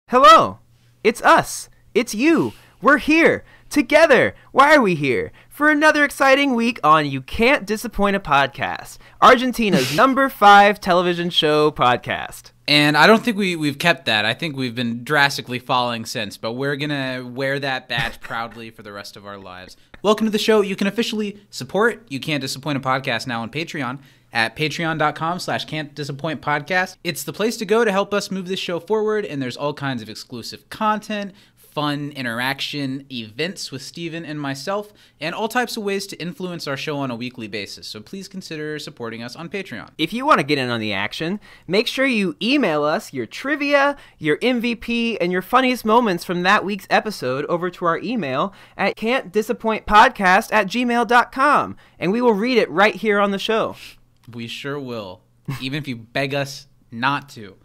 Hello, it's us, it's you, we're here, together. Why are we here? For another exciting week on You Can't Disappoint a Podcast, Argentina's number 5 television show podcast. And I don't think we've kept that. I think we've been drastically falling since, but we're going to wear that badge proudly for the rest of our lives. Welcome to the show. You can officially support You Can't Disappoint a Podcast now on Patreon at patreon.com/can'tdisappointpodcast. It's the place to go to help us move this show forward, and there's all kinds of exclusive content, fun interaction, events with Steven and myself, and all types of ways to influence our show on a weekly basis. So please consider supporting us on Patreon. If you want to get in on the action, make sure you email us your trivia, your MVP, and your funniest moments from that week's episode over to our email at can'tdisappointpodcast@gmail.com, and we will read it right here on the show. We sure will, even if you beg us not to.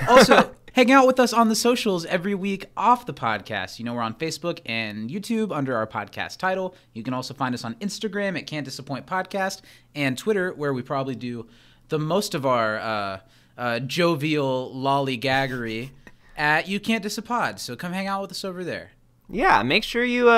Also, hang out with us on the socials every week off the podcast. You know, we're on Facebook and YouTube under our podcast title. You can also find us on Instagram at Can't Disappoint Podcast and Twitter, where we probably do the most of our jovial lollygaggery at You Can't Disappoint. So come hang out with us over there. Yeah, make sure you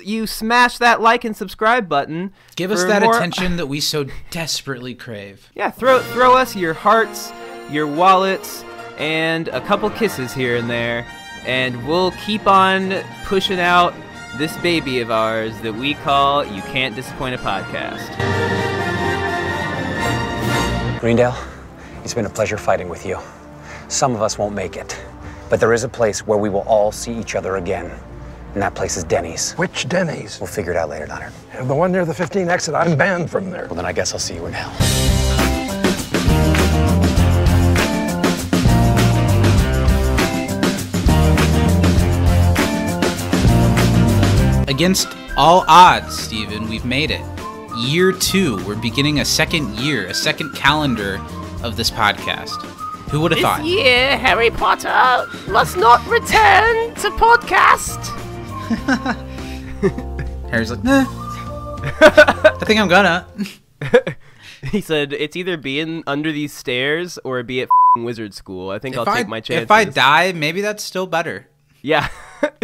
you smash that like and subscribe button. Give us that attention that we so desperately crave. Yeah, throw us your hearts, your wallets, and a couple kisses here and there, and we'll keep on pushing out this baby of ours that we call You Can't Disappoint a Podcast. Greendale, it's been a pleasure fighting with you. Some of us won't make it, but there is a place where we will all see each other again, and that place is Denny's. Which Denny's? We'll figure it out later, Donner. The one near the 15 exit. I'm banned from there. Well, then I guess I'll see you in hell. Against all odds, Steven, we've made it. Year 2. We're beginning a second year, a second calendar of this podcast. Who would have thought? This year, Harry Potter must not return to podcast. Harry's like, nah. I think I'm gonna. He said, it's either being under these stairs or be at wizard school. I think I'll take my chances. If I die, maybe that's still better. Yeah.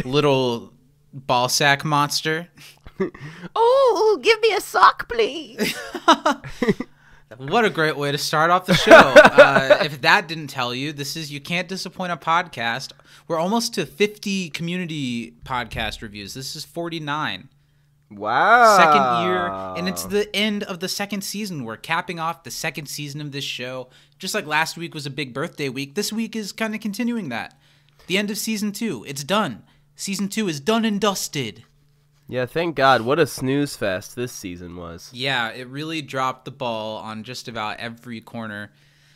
Little ball sack monster. Oh, give me a sock, please. What a great way to start off the show. If that didn't tell you, this is You Can't Disappoint a Podcast. We're almost to 50 community podcast reviews. This is 49. Wow. Second year, and it's the end of the second season. We're capping off the second season of this show. Just like last week was a big birthday week, this week is kind of continuing that. The end of season 2. It's done. Season 2 is done and dusted. Yeah, thank God. What a snooze fest this season was. Yeah, it really dropped the ball on just about every corner.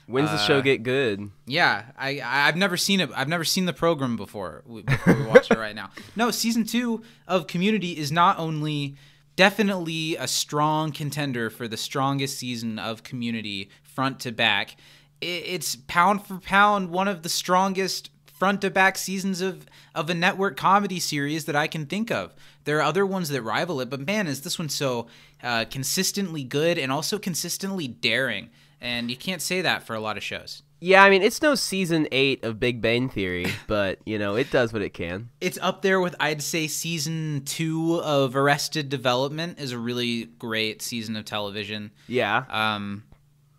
When's the show get good? Yeah, I've never seen it. I've never seen the program before we watch it right now. No, season 2 of Community is not only definitely a strong contender for the strongest season of Community front to back. It's pound for pound one of the strongest front to back seasons of a network comedy series that I can think of. There are other ones that rival it, but man, is this one so consistently good and also consistently daring. And you can't say that for a lot of shows. Yeah, I mean, it's no season 8 of Big Bang Theory, but, you know, it does what it can. It's up there with, I'd say, season 2 of Arrested Development is a really great season of television. Yeah.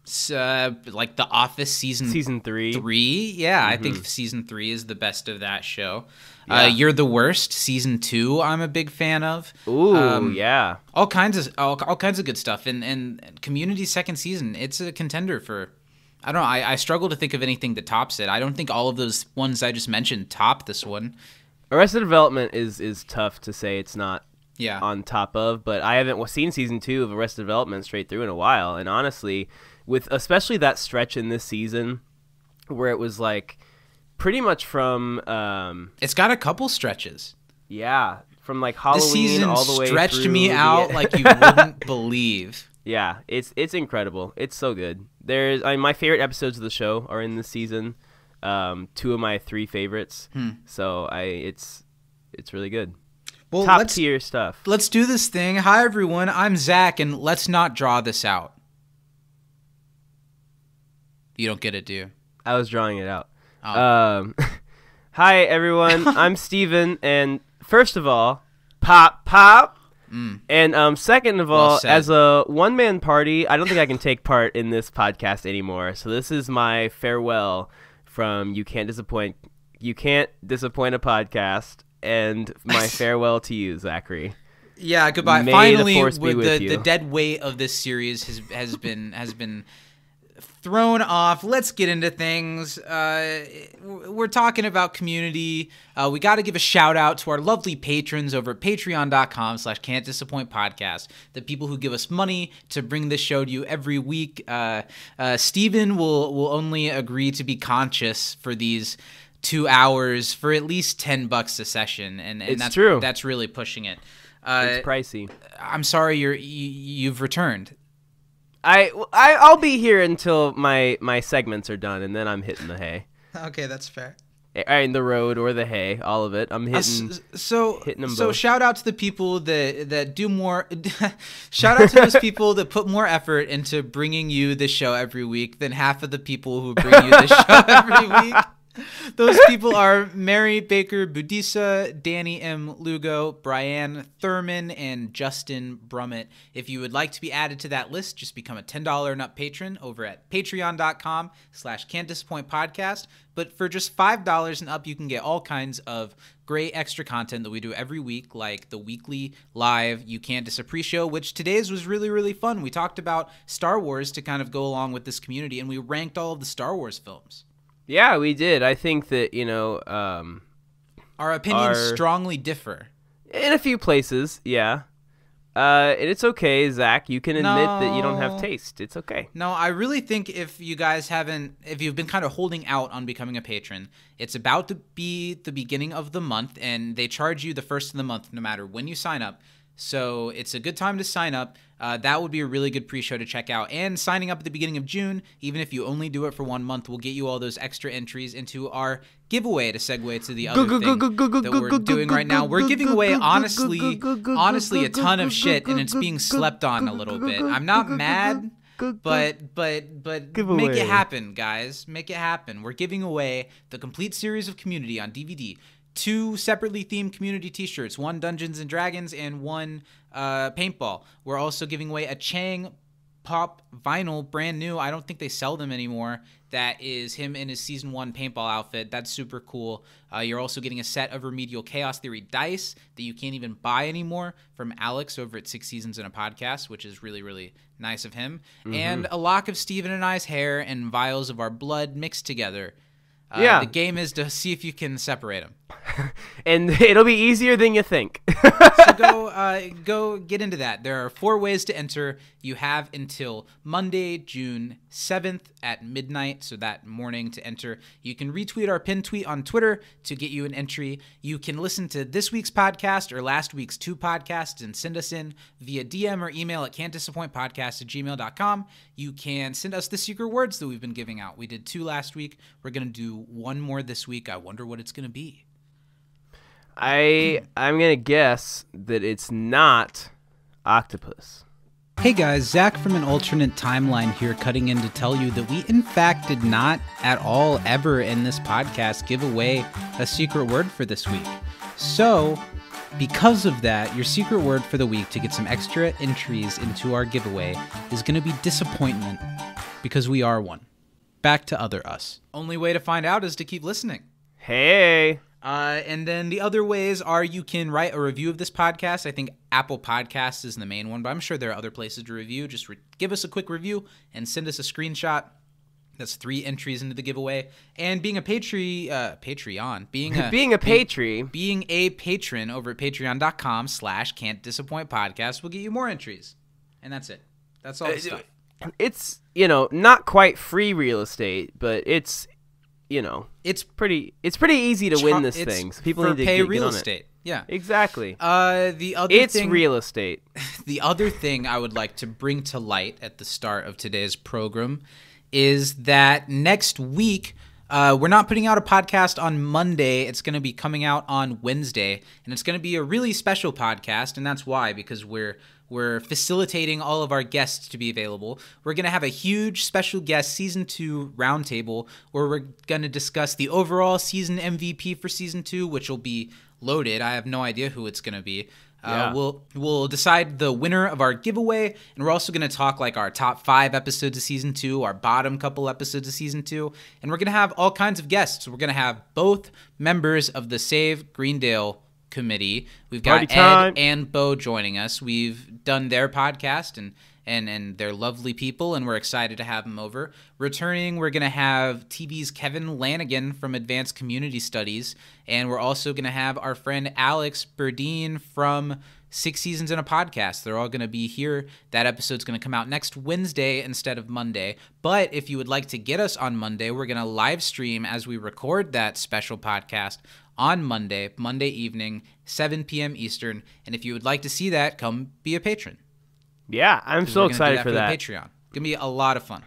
Like The Office season 3. Yeah, I think season 3 is the best of that show. Yeah. You're the Worst season 2 I'm a big fan of. Ooh, yeah. All kinds of good stuff. And Community's second season, it's a contender for, I don't know, I struggle to think of anything that tops it. I don't think all of those ones I just mentioned top this one. Arrested Development is tough to say it's not Yeah. on top of, but I haven't seen season 2 of Arrested Development straight through in a while, and honestly, with especially that stretch in this season where it was like pretty much from it's got a couple stretches. Yeah, from like Halloween this season all the way stretched through me out like you wouldn't believe. Yeah, it's incredible. It's so good. My favorite episodes of the show are in this season. 2 of my 3 favorites. So it's really good. Well, top tier stuff. Let's do this thing. Hi everyone, I'm Zach, and let's not draw this out. You don't get it, do you? I was drawing it out. Oh. Hi, everyone. I'm Steven, and first of all, pop. And second of all, said. as a one-man party, I don't think I can take part in this podcast anymore. So this is my farewell from You Can't Disappoint a Podcast, and my farewell to you, Zachary. Yeah, goodbye. May Finally, the force be with you. the dead weight of this series has been thrown off. Let's get into things. We're talking about community. We got to give a shout out to our lovely patrons over at patreon.com/can'tdisappointpodcast. The people who give us money to bring this show to you every week. Steven will only agree to be conscious for these 2 hours for at least $10 a session. And that's true. That's really pushing it. It's pricey. I'm sorry you've returned. I'll be here until my segments are done, and then I'm hitting the hay. Okay, that's fair. In the road or the hay, all of it. I'm hitting. Hitting them both. Shout out to the people that do more. Shout out to those people that put more effort into bringing you the show every week than half of the people who bring you the show every week. Those people are Mary Baker Budisa, Danny M. Lugo, Brian Thurman, and Justin Brummett. If you would like to be added to that list, just become a $10 and up patron over at patreon.com/can'tdisappointpodcast. But for just $5 and up, you can get all kinds of great extra content that we do every week, like the weekly live You Can't Disagree show, which today's was really, really fun. We talked about Star Wars to kind of go along with this community, and we ranked all of the Star Wars films. Yeah, we did. I think that, our opinions strongly differ. In a few places, yeah. And it's okay, Zach. You can admit that you don't have taste. It's okay. No, I really think if you've been kind of holding out on becoming a patron, it's about to be the beginning of the month, and they charge you the first of the month no matter when you sign up. So it's a good time to sign up. That would be a really good pre-show to check out. And signing up at the beginning of June, even if you only do it for 1 month, will get you all those extra entries into our giveaway, to segue to the other thing that we're doing right now. We're giving away, honestly a ton of shit, and it's being slept on a little bit. I'm not mad, but make it happen, guys. Make it happen. We're giving away the complete series of Community on DVD. 2 separately themed community t-shirts, 1 Dungeons & Dragons and 1 Paintball. We're also giving away a Chang Pop vinyl, brand new. I don't think they sell them anymore. That is him in his Season 1 paintball outfit. That's super cool. You're also getting a set of Remedial Chaos Theory dice that you can't even buy anymore from Alex over at 6 Seasons in a Podcast, which is really, really nice of him. Mm-hmm. And a lock of Steven and I's hair and vials of our blood mixed together. The game is to see if you can separate them. And it'll be easier than you think. So go get into that. There are 4 ways to enter. You have until Monday, June 7th at midnight, so that morning, to enter. You can retweet our pinned tweet on Twitter to get you an entry. You can listen to this week's podcast or last week's 2 podcasts and send us in via DM or email at can'tdisappointpodcast@gmail.com. You can send us the secret words that we've been giving out. We did 2 last week. We're going to do 1 more this week. I wonder what it's going to be. I'm going to guess that it's not octopus. Hey guys, Zach from an alternate timeline here, cutting in to tell you that we in fact did not at all ever in this podcast give away a secret word for this week. So, because of that, your secret word for the week to get some extra entries into our giveaway is going to be disappointment, because we are one. Back to other us. Only way to find out is to keep listening. Hey! And then the other ways are you can write a review of this podcast. I think Apple Podcasts is the main one, but I'm sure there are other places to review. Just give us a quick review and send us a screenshot. That's 3 entries into the giveaway. And being a Patreon, being a patron over at patreon.com/can'tdisappointpodcast will get you more entries. And that's it. That's all the stuff. It's, not quite free real estate, but it's pretty easy to win this thing. So people need to pay get real on estate. It. Yeah. Exactly. It's real estate. The other thing I would like to bring to light at the start of today's program is that next week we're not putting out a podcast on Monday. It's going to be coming out on Wednesday, and it's going to be a really special podcast, and that's why, because we're We're facilitating all of our guests to be available. We're going to have a huge special guest Season 2 roundtable where we're going to discuss the overall season MVP for Season 2, which will be loaded. I have no idea who it's going to be. Yeah. We'll decide the winner of our giveaway, and we're also going to talk like our top 5 episodes of Season 2, our bottom couple episodes of Season 2, and we're going to have all kinds of guests. We're going to have both members of the Save Greendale committee. We've got Ed and Bo joining us. We've done their podcast, and they're lovely people, and we're excited to have them over. Returning, we're going to have TV's Kevin Lanigan from Advanced Community Studies, and we're also going to have our friend Alex Burdine from 6 Seasons in a Podcast. They're all going to be here. That episode's going to come out next Wednesday instead of Monday. But if you would like to get us on Monday, we're going to live stream as we record that special podcast on Monday evening, 7 p.m. Eastern. And if you would like to see that, come be a patron. Yeah, I'm so excited for that. Patreon. Gonna be a lot of fun.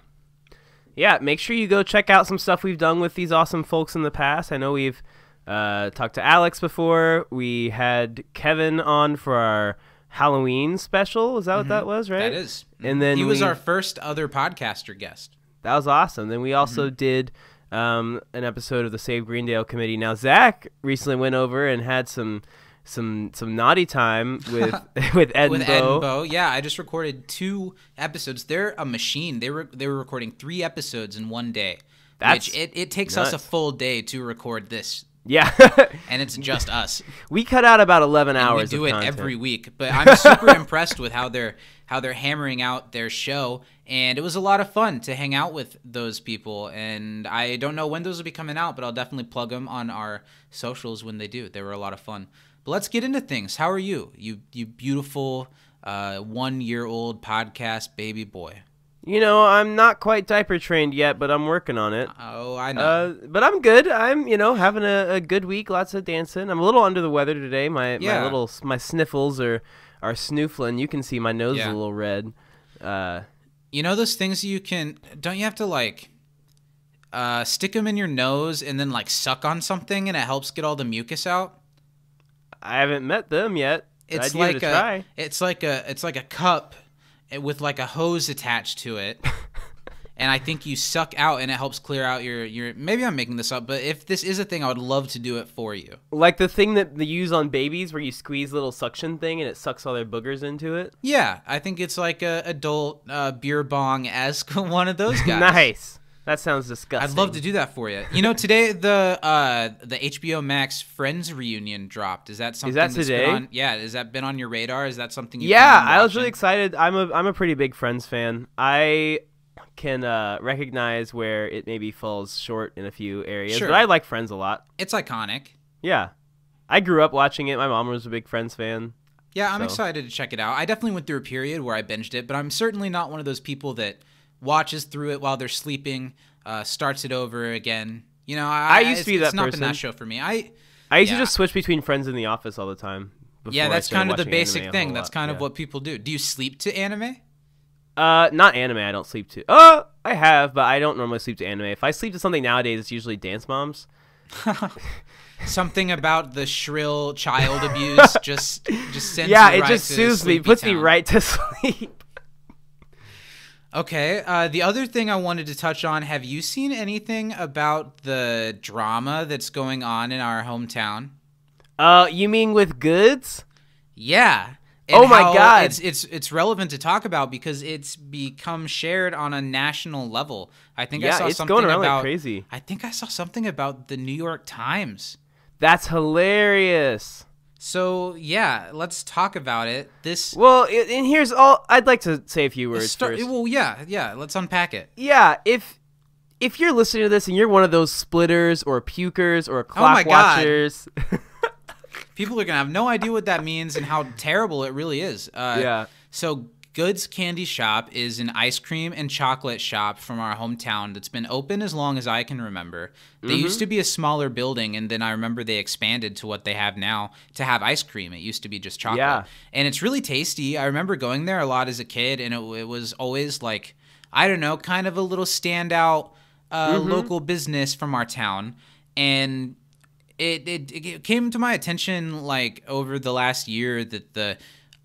Yeah, make sure you go check out some stuff we've done with these awesome folks in the past. I know we've talked to Alex before. We had Kevin on for our Halloween special. Is that what that was, right? That is. And then he was our first other podcaster guest. That was awesome. Then we also did an episode of the Save Greendale Committee. Now, Zach recently went over and had some naughty time with with Ed and Bo. Yeah, I just recorded 2 episodes. They're a machine. They were recording 3 episodes in one day. It takes us a full day to record this. Yeah. And it's just us. We cut out about 11 hours. We do of it content every week. But I'm super impressed with how they're hammering out their show. And it was a lot of fun to hang out with those people. And I don't know when those will be coming out, but I'll definitely plug them on our socials when they do. They were a lot of fun. But let's get into things. How are you? You beautiful 1-year-old podcast baby boy. You know, I'm not quite diaper trained yet, but I'm working on it. Oh, I know. But I'm good. I'm, having a good week. Lots of dancing. I'm a little under the weather today. My sniffles are snoofling. You can see my nose is a little red. You know those things don't you have to like stick them in your nose and then like suck on something and it helps get all the mucus out? I haven't met them yet. It's like it's like a cup with like a hose attached to it. And I think you suck out and it helps clear out your maybe I'm making this up, but if this is a thing, I would love to do it for you. Like the thing that they use on babies where you squeeze a little suction thing and it sucks all their boogers into it? Yeah, I think it's like a adult beer bong-esque one of those guys. Nice. That sounds disgusting. I'd love to do that for you. You know, today the HBO Max Friends reunion dropped. Is that something that's today? Has that been on your radar? Is that something you I was really excited. I'm a pretty big Friends fan. I can recognize where it maybe falls short in a few areas, but I like Friends a lot. It's iconic. Yeah. I grew up watching it. My mom was a big Friends fan. Yeah, I'm excited to check it out. I definitely went through a period where I binged it, but I'm certainly not one of those people that watches through it while they're sleeping, starts it over again. You know, I used to be that person. It's not been that show for me. I used to just switch between Friends and The Office all the time. Yeah, that's kind of the basic thing. That's kind of what people do. Do you sleep to anime? Not anime. I don't sleep to. I have, but I don't normally sleep to anime. If I sleep to something nowadays, it's usually Dance Moms. Something about the shrill child abuse just sends it just soothes me, puts me right to sleep. Okay, the other thing I wanted to touch on, have you seen anything about the drama that's going on in our hometown? You mean with Goods? Yeah. Oh my God. It's relevant to talk about because it's become shared on a national level. I think I saw it's something going around about like crazy. I think I saw something about the New York Times. That's hilarious. So, yeah, let's talk about it. And here's all I'd like to say a few words first. Well, yeah, let's unpack it. Yeah, if you're listening to this and you're one of those splitters or pukers or clock watchers, people are going to have no idea what that means and how terrible it really is. So Goods Candy Shop is an ice cream and chocolate shop from our hometown that's been open as long as I can remember. They used to be a smaller building, and then I remember they expanded to what they have now to have ice cream. It used to be just chocolate. Yeah. And it's really tasty. I remember going there a lot as a kid, and it was always like, I don't know, kind of a little standout local business from our town. And it came to my attention like over the last year that the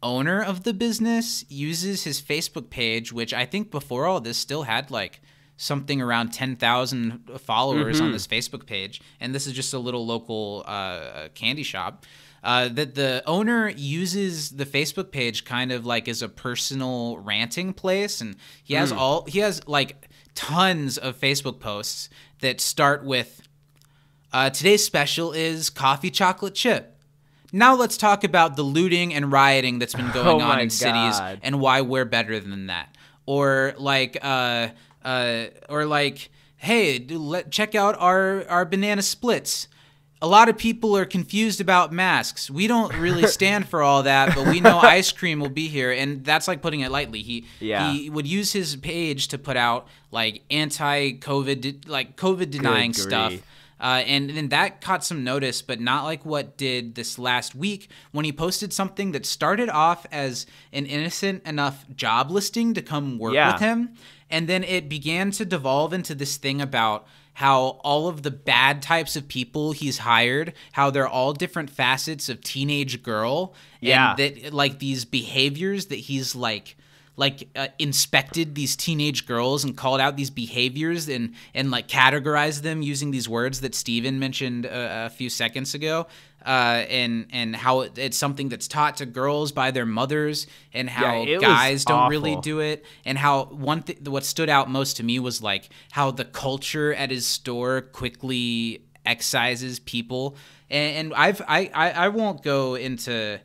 owner of the business uses his Facebook page, which I think before all this still had like something around 10,000 followers on this Facebook page. And this is just a little local candy shop. That the owner uses the Facebook page kind of like as a personal ranting place, and he has like tons of Facebook posts that start with today's special is coffee chocolate chip. Now let's talk about the looting and rioting that's been going on in cities and why we're better than that. Or like hey, check out our banana splits. A lot of people are confused about masks. We don't really stand for all that, but we know ice cream will be here, and that's like putting it lightly. He would use his page to put out like anti-COVID, like COVID denying stuff. And then that caught some notice, but not like what did this last week when he posted something that started off as an innocent enough job listing to come work with him. And then it began to devolve into this thing about how all of the bad types of people he's hired, how they're all different facets of teenage girl. And that like these behaviors that he's inspected these teenage girls and called out these behaviors and like categorized them using these words that Steven mentioned a few seconds ago, and how it's something that's taught to girls by their mothers, and how guys don't really do it, and how what stood out most to me was like how the culture at his store quickly excises people, and I won't go into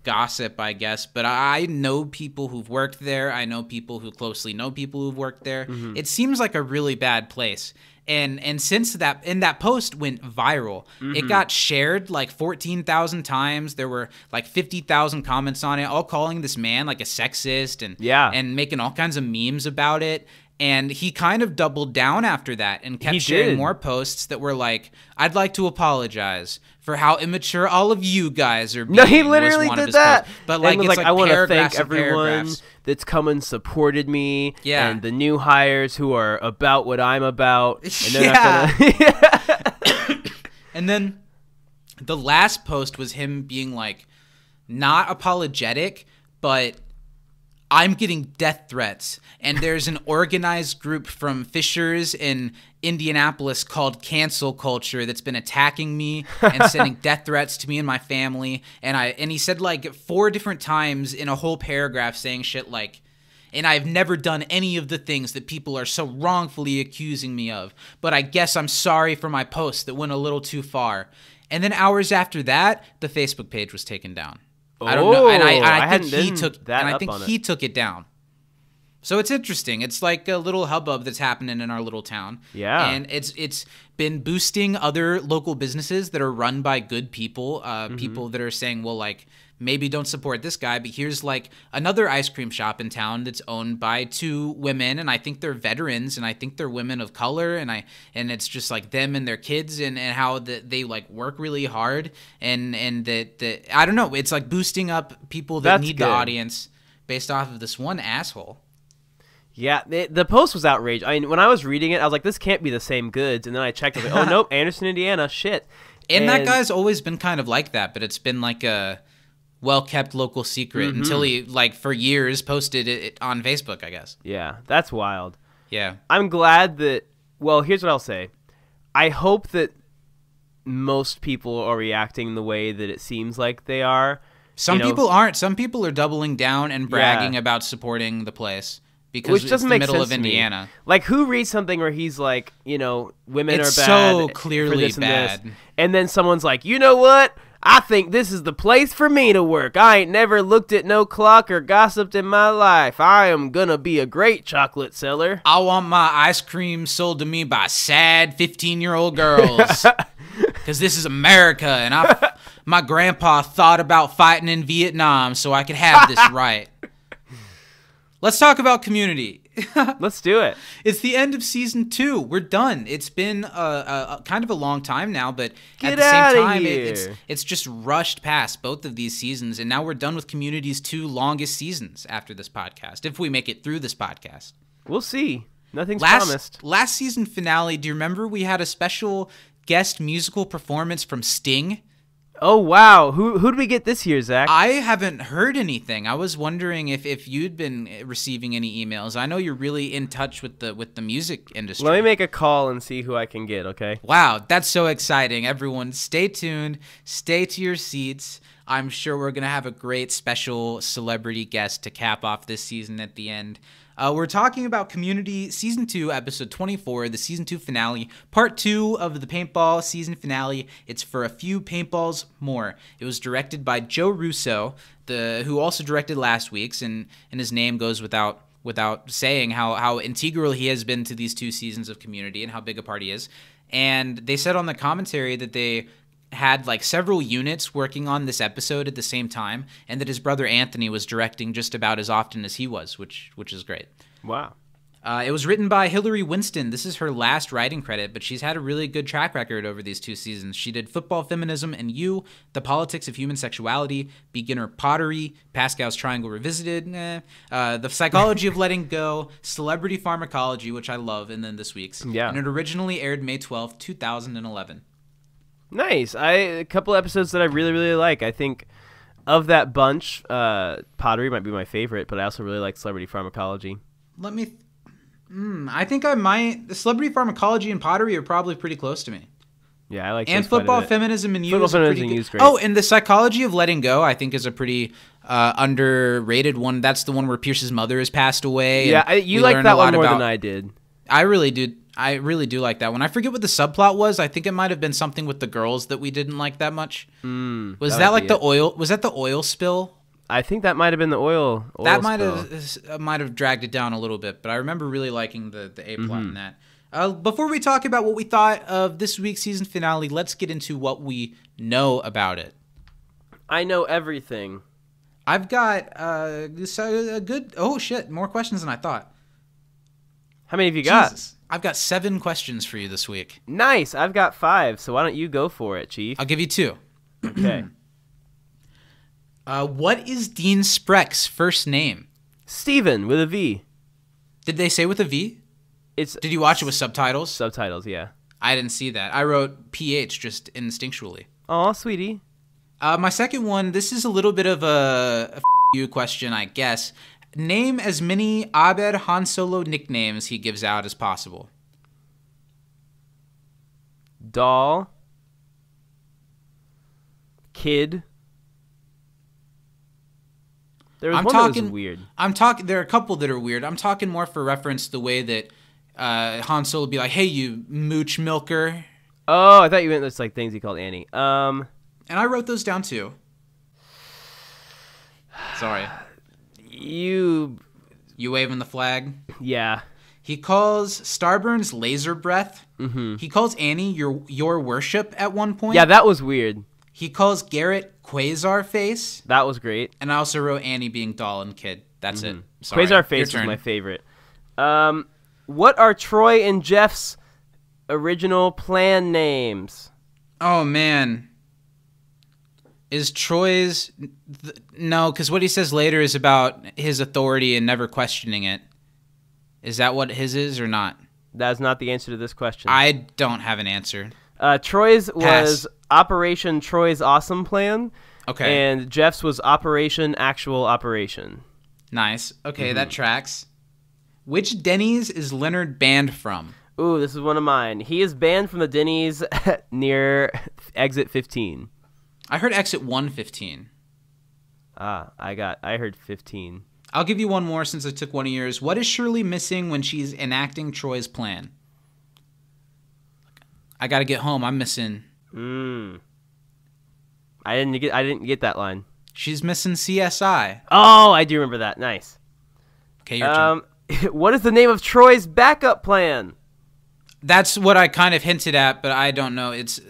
gossip, I guess, but I know people who've worked there. I know people who closely know people who've worked there. It seems like a really bad place. And since that post went viral, it got shared like 14,000 times. There were like 50,000 comments on it, all calling this man like a sexist and making all kinds of memes about it. And he kind of doubled down after that and kept sharing more posts that were like, I'd like to apologize for how immature all of you guys are being. No, he literally did that. Posts. But like, it's like I want to thank and everyone paragraphs. that's come and supported me, and the new hires who are about what I'm about. And they're not gonna... And then the last post was him being like, not apologetic, but I'm getting death threats, and there's an organized group from Fishers in Indianapolis called Cancel Culture that's been attacking me and sending death threats to me and my family. And he said like 4 different times in a whole paragraph saying shit like, and I've never done any of the things that people are so wrongfully accusing me of, but I guess I'm sorry for my post that went a little too far. And then hours after that, the Facebook page was taken down. I don't know, and I think he took it down. So it's interesting. It's like a little hubbub that's happening in our little town. Yeah, and it's been boosting other local businesses that are run by good people, people that are saying, well, like maybe don't support this guy, but here's like another ice cream shop in town that's owned by 2 women, and I think they're veterans, and I think they're women of color, and it's just like them and their kids, and how they like work really hard, and that I don't know, it's like boosting up people that need the audience based off of this one asshole. Yeah, the post was outrageous. I mean, when I was reading it, I was like, this can't be the same goods, and then I checked, I was like, oh nope, Anderson, Indiana, shit. And that guy's always been kind of like that, but it's been like a well-kept local secret until he, like, for years posted it on Facebook, I guess. Yeah, that's wild. Yeah. I'm glad that, well, here's what I'll say. I hope that most people are reacting the way that it seems like they are. Some people aren't. Some people are doubling down and bragging about supporting the place. Because it's the middle of Indiana. Like, who reads something where he's like, women are bad. It's so clearly bad. And then someone's like, you know what? I think this is the place for me to work. I ain't never looked at no clock or gossiped in my life. I am gonna be a great chocolate seller. I want my ice cream sold to me by sad 15-year-old girls. Because this is America, and my grandpa thought about fighting in Vietnam so I could have this right. Let's talk about Community. Let's do it. It's the end of season 2. We're done. It's been a kind of a long time now, but at the same time, it's just rushed past both of these seasons, and now we're done with Community's 2 longest seasons after this podcast, if we make it through this podcast. We'll see. Nothing's promised. Last season finale, do you remember we had a special guest musical performance from Sting? Oh, wow. Who'd we get this year, Zach? I haven't heard anything. I was wondering if you'd been receiving any emails. I know you're really in touch with the music industry. Let me make a call and see who I can get, okay? Wow, that's so exciting. Everyone, stay tuned. Stay to your seats. I'm sure we're going to have a great special celebrity guest to cap off this season at the end. We're talking about Community Season 2, Episode 24, the Season 2 finale, Part 2 of the Paintball season finale. It's For a Few Paintballs More. It was directed by Joe Russo, who also directed last week's, and his name goes without saying how integral he has been to these 2 seasons of Community and how big a part he is. And they said on the commentary that they had like several units working on this episode at the same time, and that his brother Anthony was directing just about as often as he was, which is great. Wow. It was written by Hillary Winston. This is her last writing credit, but she's had a really good track record over these 2 seasons. She did Football, Feminism, and You, The Politics of Human Sexuality, Beginner Pottery, Pascal's Triangle Revisited, The Psychology of Letting Go, Celebrity Pharmacology, which I love, and then this week's. Yeah. And it originally aired May 12th, 2011. Nice. A couple episodes that I really, really like. I think of that bunch, Pottery might be my favorite, but I also really like Celebrity Pharmacology. I think I might. The Celebrity Pharmacology and Pottery are probably pretty close to me. Yeah, I like And those quite a Football, bit. Feminism, and You Football, is a pretty Feminism, and good. You is great. Oh, and The Psychology of Letting Go, I think, is a pretty underrated one. That's the one where Pierce's mother has passed away. Yeah, you like that one more than I did. I really do like that one. I forget what the subplot was. I think it might have been something with the girls that we didn't like that much. Was that like the oil? Was that the oil spill? I think that might have been the oil That spill. might have dragged it down a little bit, but I remember really liking the A plot in that. Before we talk about what we thought of this week's season finale, let's get into what we know about it. I know everything. I've got a good. Oh shit! More questions than I thought. How many have you got? Jesus. I've got 7 questions for you this week. Nice. I've got 5, so why don't you go for it, Chief? I'll give you 2. Okay. What is Dean Spreck's first name? Steven with a V. Did they say with a V? Did you watch it with subtitles? Subtitles, yeah. I didn't see that. I wrote PH just instinctually. Aw, sweetie. My second one, this is a little bit of a you question, I guess. Name as many Abed Han Solo nicknames he gives out as possible. Doll. Kid. There was one that was weird. There are a couple that are weird. I'm talking more for reference the way that Han Solo would be like, "Hey, you mooch milker." Oh, I thought you meant that's like things he called Annie. And I wrote those down too. Sorry. You waving the flag? Yeah. He calls Starburns laser breath. Mm-hmm. He calls Annie your worship at one point. Yeah, that was weird. He calls Garrett Quasar face. That was great. And I also wrote Annie being doll and kid. That's it. Sorry. Quasar face was my favorite. What are Troy and Jeff's original plan names? Oh, man. Is Troy's... No, because what he says later is about his authority and never questioning it. Is that what his is or not? That is not the answer to this question. I don't have an answer. Troy's Pass. was Operation Troy's Awesome Plan. Okay. And Jeff's was Operation Actual Operation. Nice. Okay, that tracks. Which Denny's is Leonard banned from? Ooh, this is one of mine. He is banned from the Denny's near exit 15. I heard exit 115. I heard 15. I'll give you one more since I took one of yours. What is Shirley missing when she's enacting Troy's plan? I gotta get home. I'm missing. I didn't get that line. She's missing CSI. Oh, I do remember that. Nice. Okay, your turn. What is the name of Troy's backup plan? That's what I kind of hinted at, but I don't know. It's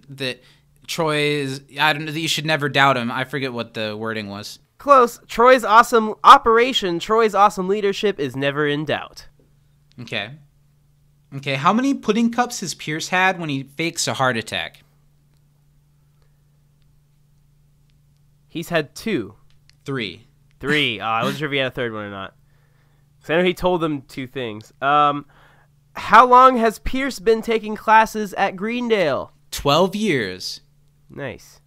that Troy's. I don't know that you should never doubt him. I forget what the wording was. Close. Troy's awesome operation. Troy's awesome leadership is never in doubt. Okay. How many pudding cups has Pierce had when he fakes a heart attack? He's had 2. 3. 3. Oh, I wasn't sure if he had a third one or not. Because I know he told them 2 things. How long has Pierce been taking classes at Greendale? 12 years. Nice.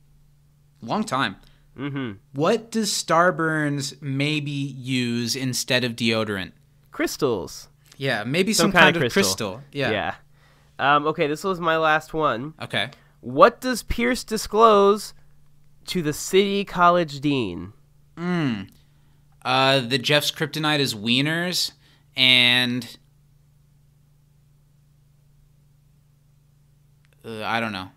Long time. Mm-hmm. What does Starburns maybe use instead of deodorant? Crystals. Yeah, maybe some kind of crystal. Yeah. Okay, this was my last one. Okay. What does Pierce disclose to the city college dean? The Jeff's kryptonite is wieners, and I don't know.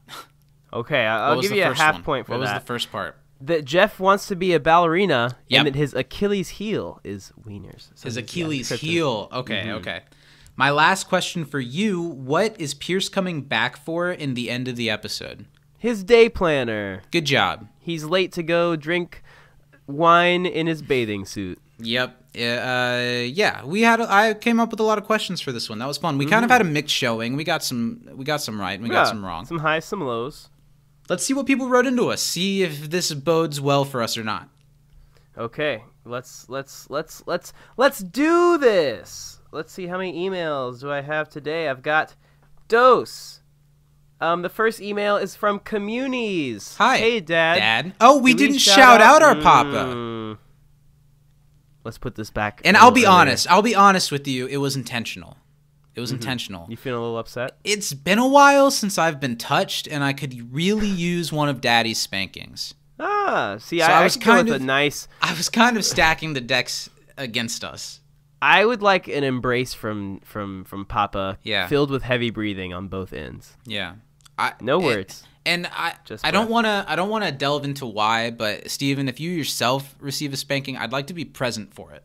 Okay, I'll give you a half point for that. What was the first part? That Jeff wants to be a ballerina, Yep. and that his Achilles heel is wieners. So His he's- Achilles kryptonite. heel. Okay, okay. My last question for you, what is Pierce coming back for in the end of the episode? His day planner. Good job. He's late to go drink wine in his bathing suit. Yep. Yeah. I came up with a lot of questions for this one. That was fun. We kind of had a mixed showing. We got some right. We got some wrong. Some highs, some lows. Let's see what people wrote into us. See if this bodes well for us or not. Okay, let's do this. Let's see how many emails do I have today. I've got Dose. The first email is from Communies. Hi. Hey, Dad. Dad. Oh, we Did didn't shout out our papa. Let's put this back. And I'll be honest. I'll be honest with you. It was intentional. It was intentional. You feeling a little upset? It's been a while since I've been touched, and I could really use one of Daddy's spankings. See, So I was could go kind with of- a nice. I was kind of stacking the decks against us. I would like an embrace from Papa. Yeah. Filled with heavy breathing on both ends. Yeah. No words. And Just I don't want to delve into why, but Steven, if you yourself receive a spanking, I'd like to be present for it.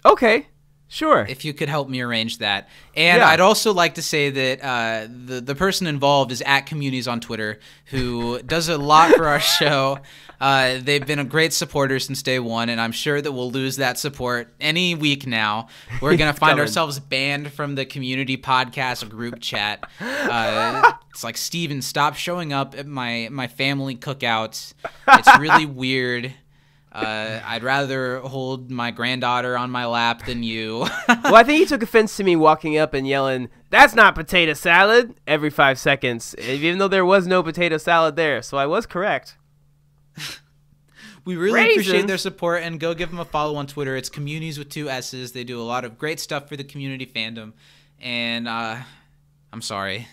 Okay. Sure. If you could help me arrange that. And Yeah. I'd also like to say that the person involved is at Communities on Twitter, who does a lot for our show. They've been a great supporter since day one, and I'm sure that we'll lose that support any week now. We're going to find coming. ourselves banned from the community podcast group chat. It's like, Steven, stop showing up at my family cookouts. It's really weird. I'd rather hold my granddaughter on my lap than you. Well, I think he took offense to me walking up and yelling, "That's not potato salad," every 5 seconds, even though there was no potato salad there. So I was correct. We really appreciate Raisins. their support, and go give them a follow on Twitter. It's Communities with 2 S's. They do a lot of great stuff for the community fandom. And I'm sorry.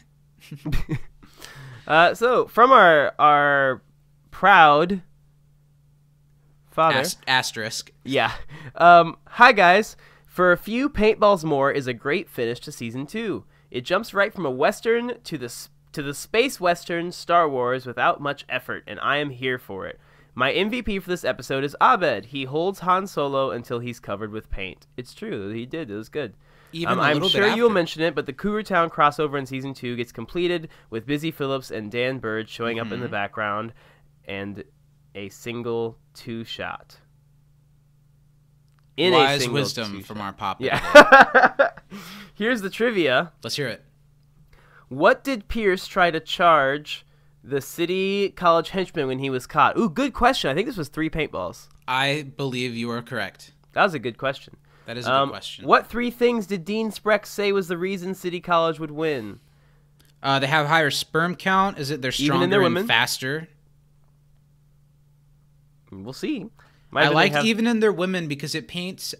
So from our proud father. Asterisk. Yeah. Hi, guys. For a Few Paintballs More is a great finish to Season 2. It jumps right from a Western to the space Western Star Wars without much effort, and I am here for it. My MVP for this episode is Abed. He holds Han Solo until he's covered with paint. It's true. He did. It was good. Even a I'm little sure bit you'll after. mention it, but the Cougar Town crossover in Season 2 gets completed with Busy Phillips and Dan Bird showing up in the background and a single 2-shot. In a Wise single wisdom 2-shot. from our papa. Yeah. Here's the trivia. Let's hear it. What did Pierce try to charge the city college henchman when he was caught? Ooh, good question. I think this was 3 paintballs. I believe you are correct. That was a good question. That is a good question. What 3 things did Dean Spreck say was the reason City College would win? They have higher sperm count. Is it they're Even stronger in their and women? faster? We'll see. I like even in their women because it paints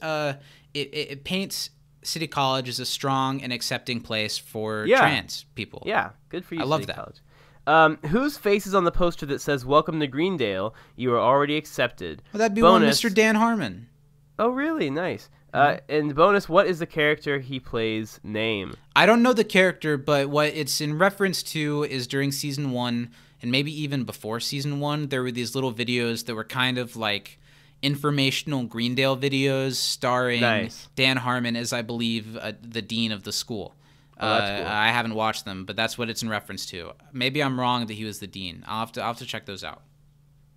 it paints City College as a strong and accepting place for trans people. Yeah, good for you, I love City that. College. Whose face is on the poster that says "Welcome to Greendale"? You are already accepted. Well, that'd be Bonus. one Mr. Dan Harmon. Oh, really? Nice. And bonus, what is the character he plays name? I don't know the character, but what it's in reference to is during season 1 and maybe even before season 1, there were these little videos that were kind of like informational Greendale videos starring Nice. Dan Harmon as, I believe, the dean of the school. Oh, that's cool. I haven't watched them, but that's what it's in reference to. Maybe I'm wrong that he was the dean. I'll have to check those out.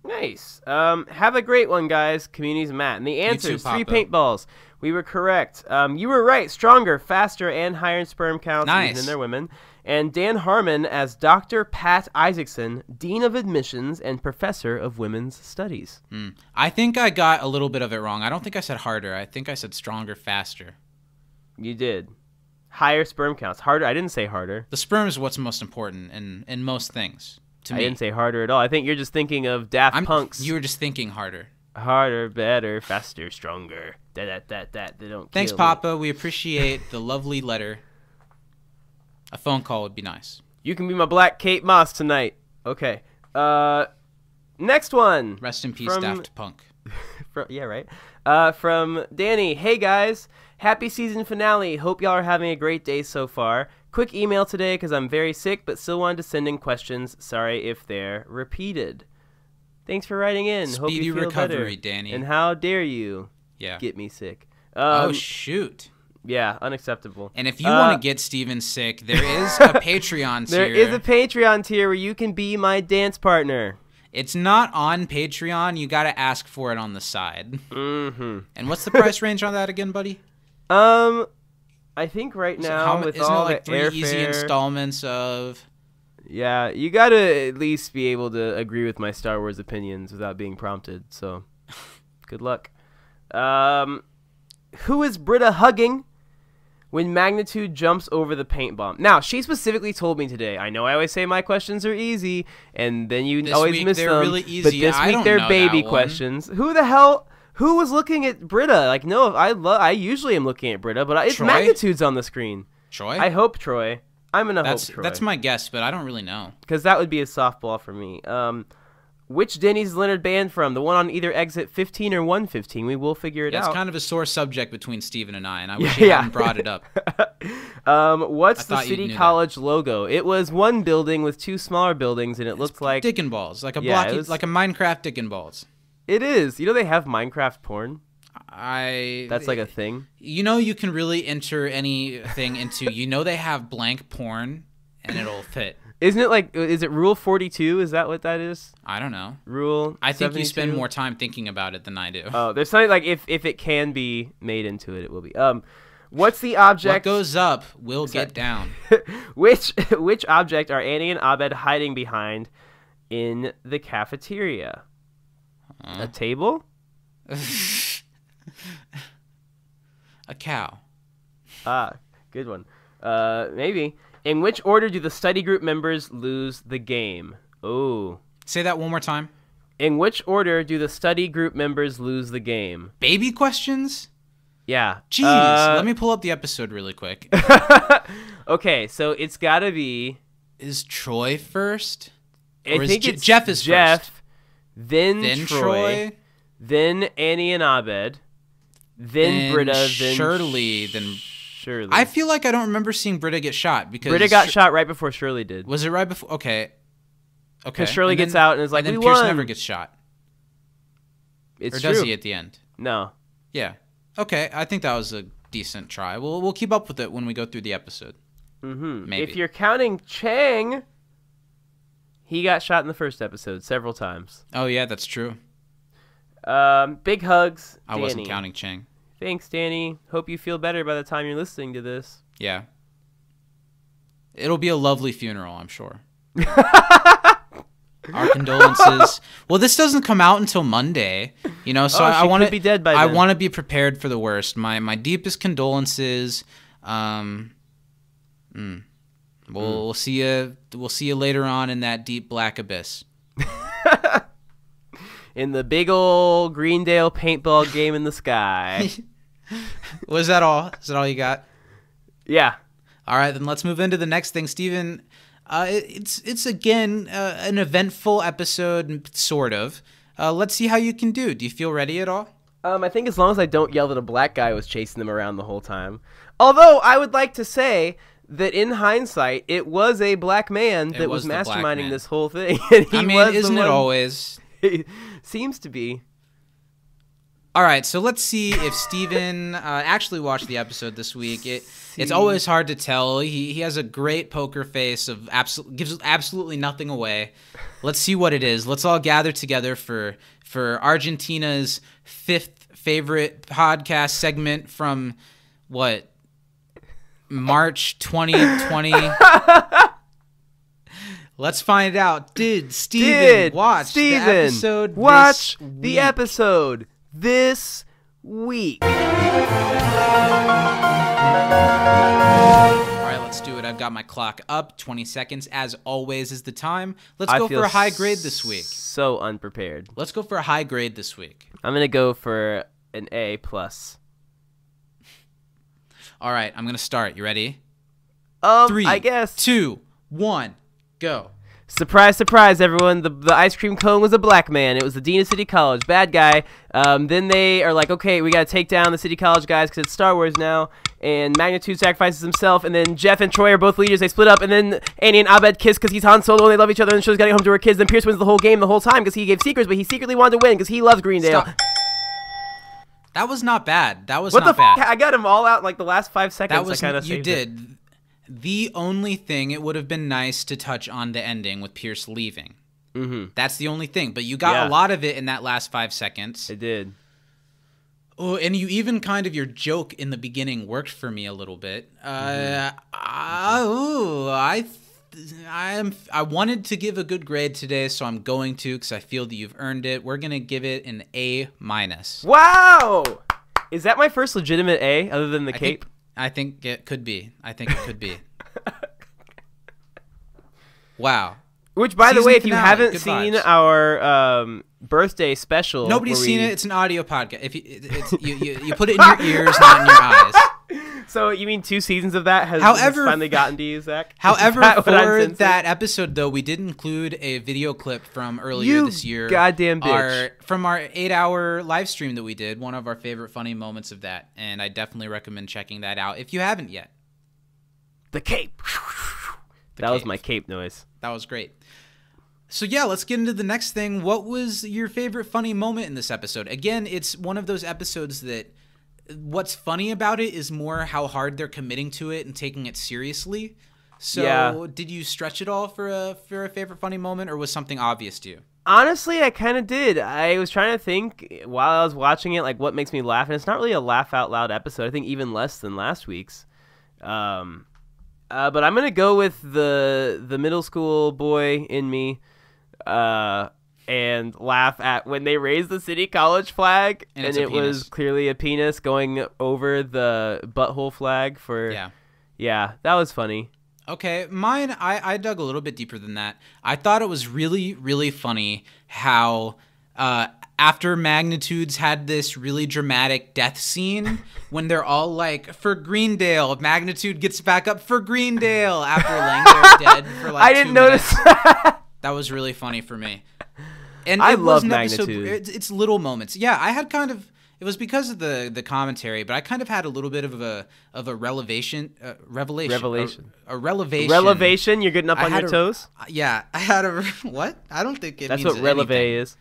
Nice. Have a great one, guys. Community's Matt. And the answer too, is 3 Papa. paintballs. We were correct. You were right. Stronger, faster, and higher in sperm counts Nice. even in their women. And Dan Harmon as Dr. Pat Isaacson, Dean of Admissions and Professor of Women's Studies. I think I got a little bit of it wrong. I don't think I said harder. I think I said stronger, faster. You did. Higher sperm counts. Harder. I didn't say harder. The sperm is what's most important in most things. To I me. didn't say harder at all. I think you're just thinking of Daft Punk's You were just thinking harder. harder, better, faster, stronger. That. They don't Thanks, kill me. Papa. We appreciate the lovely letter. A phone call would be nice. You can be my Black Kate Moss tonight. Okay. Next one. Rest in peace, From- Daft Punk. Yeah, right. From Danny. Hey, guys. Happy season finale. Hope y'all are having a great day so far. Quick email today because I'm very sick, but still wanted to send in questions. Sorry if they're repeated. Thanks for writing in. Hope Speedy you feel recovery, better. Danny. And how dare you Yeah. get me sick? Oh, shoot. Yeah, unacceptable. And if you want to get Steven sick, there is a Patreon tier. There is a Patreon tier where you can be my dance partner. It's not on Patreon. You got to ask for it on the side. Mm-hmm. And what's the price range on that again, buddy? I think right So now with isn't all it like the 3 airfare, easy installments of... Yeah, you gotta at least be able to agree with my Star Wars opinions without being prompted. So, good luck. Who is Britta hugging when Magnitude jumps over the paint bomb? Now, she specifically told me today. I know I always say my questions are easy, and then you This always week miss they're them. really But easy. this I week don't they're know baby that one. questions. Who the hell? Who was looking at Britta? Like, no, I usually am looking at Britta, but it's Troy? Magnitude's on the screen. Troy? I hope Troy. I'm gonna hope Troy. That's my guess, but I don't really know. Because that would be a softball for me. Which Denny's is Leonard banned from? The one on either exit 15 or 115. We will figure it Yeah, out. it's kind of a sore subject between Steven and I wish you hadn't brought it up. What's I the thought you City knew College logo? It was one building with two smaller buildings, and it looked like... Dick and balls, like a Yeah, blocky, it was- like a Minecraft Dick and balls. It is. You know they have Minecraft porn? That's like a thing? You know you can really enter anything into, they have blank porn and it'll fit. Isn't it like... Is it Rule 42? Is that what that is? I don't know. Rule I think you 72? spend more time thinking about it than I do. Oh, there's something like if it can be made into it, it will be. What's the object... What goes up will get down. Which object are Annie and Abed hiding behind in the cafeteria? A table? A cow. Ah, good one. Maybe. In which order do the study group members lose the game? Oh. Say that one more time. In which order do the study group members lose the game? Baby questions? Yeah. Jeez, let me pull up the episode really quick. Okay, so it's gotta be... Is Troy first? I Or is think it's Jeff is Jeff, first. then Troy, then Annie and Abed, then Britta, then Shirley, then Shirley. I feel like I don't remember seeing Britta get shot because Britta got shot right before Shirley did. Was it right before? Okay. Because Shirley And gets then- out and is like, and then "We Pierce won." never gets shot. It's Or true. does he at the end? No. Yeah. Okay, I think that was a decent try. We'll keep up with it when we go through the episode. Mm-hmm. Maybe. If you're counting Chang, he got shot in the first episode several times. Oh yeah, that's true. Big hugs, I Danny. wasn't counting Chang. Thanks, Danny. Hope you feel better by the time you're listening to this. Yeah. It'll be a lovely funeral, I'm sure. Our condolences. Well, this doesn't come out until Monday, so she I want could be dead by I then. want to be prepared for the worst. My deepest condolences. We'll see you. We'll see you later on in that deep black abyss. In the big old Greendale paintball game in the sky. Was that all? Is that all you got? Yeah. All right, then let's move into the next thing, Steven. It's again an eventful episode, sort of. Let's see how you can do. Do you feel ready at all? I think as long as I don't yell that a black guy was chasing them around the whole time. Although I would like to say that in hindsight, it was a black man that was was the black masterminding man. this whole thing. And he was the isn't it one- always? Seems to be. All right, so let's see if Steven actually watched the episode this week. It's always hard to tell. He has a great poker face of gives absolutely nothing away. Let's see what it is. Let's all gather together for Argentina's 5th favorite podcast segment from what? March 2020. Let's find out. Did Steven watch the episode watch this the week? episode this week? All right, let's do it episode. I've got my clock up. 20 seconds, as always, is the time. Let's go for a high grade this week. So unprepared. Let's go for a high grade this week. I'm gonna go for an A+. All right, I'm gonna start. You ready? 3, I guess. 2, 1, go. Surprise, surprise, everyone. The ice cream cone was a black man. It was the dean of City College. Bad guy. Then they are like, okay, we got to take down the City College guys because it's Star Wars now. And Magnitude sacrifices himself. And then Jeff and Troy are both leaders. They split up. And then Annie and Abed kiss because he's Han Solo and they love each other. And Show's got to get home to her kids. Then Pierce wins the whole game the whole time because he gave secrets, but he secretly wanted to win because he loves Greendale. Stop. That was not bad. That was what not the bad. I got them all out in like the last 5 seconds. That was I kind of you did. The only thing, it would have been nice to touch on the ending with Pierce leaving. Mm-hmm. That's the only thing. But you got a lot of it in that last 5 seconds. I did. Oh, and you even kind of, your joke in the beginning worked for me a little bit. I wanted to give a good grade today, so I'm going to because I feel that you've earned it. We're going to give it an A-. Wow! Is that my first legitimate A other than the cape? I think it could be. Wow. Which, by the Season way, if finale, you haven't good seen vibes. our birthday special, Nobody's seen it. It's an audio podcast. If you put it in your ears, not in your eyes. So you mean 2 seasons of that has finally gotten to you, Zach? However, for that episode, though, we did include a video clip from earlier this year. Goddamn bitch. From our 8-hour live stream that we did, one of our favorite funny moments of that. And I definitely recommend checking that out if you haven't yet. The cape. That was my cape noise. That was great. So yeah, let's get into the next thing. What was your favorite funny moment in this episode? Again, it's one of those episodes that what's funny about it is more how hard they're committing to it and taking it seriously. So did you stretch it all for a favorite funny moment, or was something obvious to you? Honestly, I kind of did. I was trying to think while I was watching it, like what makes me laugh, and it's not really a laugh out loud episode. I think even less than last week's. But I'm gonna go with the middle school boy in me, and laugh at when they raised the City College flag, and it was clearly a penis going over the butthole flag for. Yeah, that was funny. Okay, mine, I dug a little bit deeper than that. I thought it was really, really funny how after Magnitudes had this really dramatic death scene when they're all like, for Greendale, Magnitude gets back up for Greendale after laying there dead for like I didn't notice that. That was really funny for me. And I it love was an Magnitude. episode, it's little moments. Yeah, I had kind of, it was because of the commentary, but I kind of had a little bit of a revelation. A relevation. Relevation? You're getting up on your toes? Yeah, I had a what? I don't think it That's means what releve anything. is.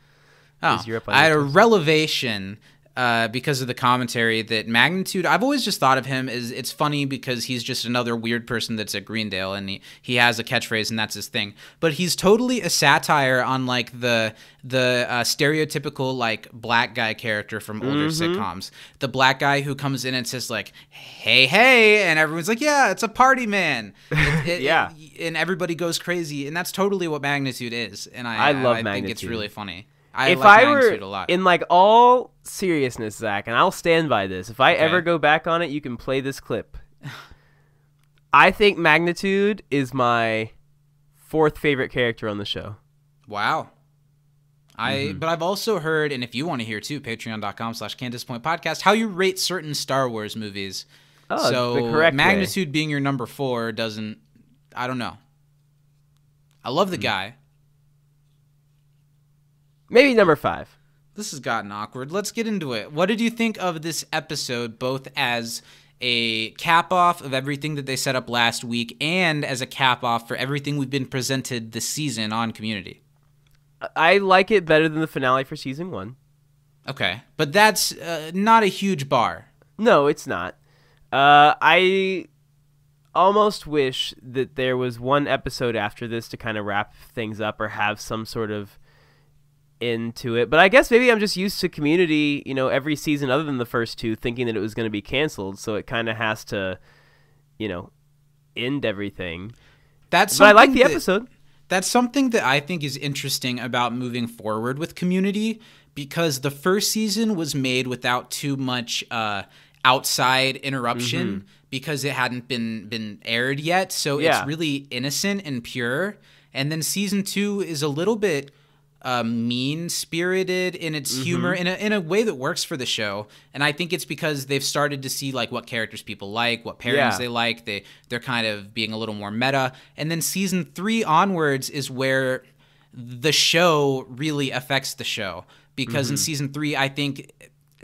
Oh, I had a relevation because of the commentary that Magnitude, I've always just thought of him as, it's funny because he's just another weird person that's at Greendale, and he has a catchphrase and that's his thing. But he's totally a satire on like the stereotypical like black guy character from older sitcoms. The black guy who comes in and says like, hey, and everyone's like, yeah, it's a party man. And everybody goes crazy, and that's totally what Magnitude is. And I love Magnitude. I think it's really funny. I like Magnitude a lot. In like all seriousness, Zach, and I'll stand by this, if I ever go back on it, you can play this clip. I think Magnitude is my 4th favorite character on the show. Wow. But I've also heard, and if you want to hear too, patreon.com/CanDisappointPodcast, how you rate certain Star Wars movies. Oh, so the correct Magnitude way. being your number 4 doesn't, I don't know. I love the guy. Maybe number 5. This has gotten awkward. Let's get into it. What did you think of this episode, both as a cap-off of everything that they set up last week and as a cap-off for everything we've been presented this season on Community? I like it better than the finale for Season 1. Okay, but that's not a huge bar. No, it's not. I almost wish that there was one episode after this to kind of wrap things up or have some sort of into it, but I guess maybe I'm just used to Community, every season other than the first 2, thinking that it was going to be canceled, so it kind of has to, end everything. But I like the episode. That's something that I think is interesting about moving forward with Community, because the first season was made without too much outside interruption, because it hadn't been aired yet. So it's really innocent and pure. And then season 2 is a little bit mean-spirited in its humor in a way that works for the show. And I think it's because they've started to see like what characters people like, what pairings they like. They're kind of being a little more meta. And then season 3 onwards is where the show really affects the show, because in season 3, I think,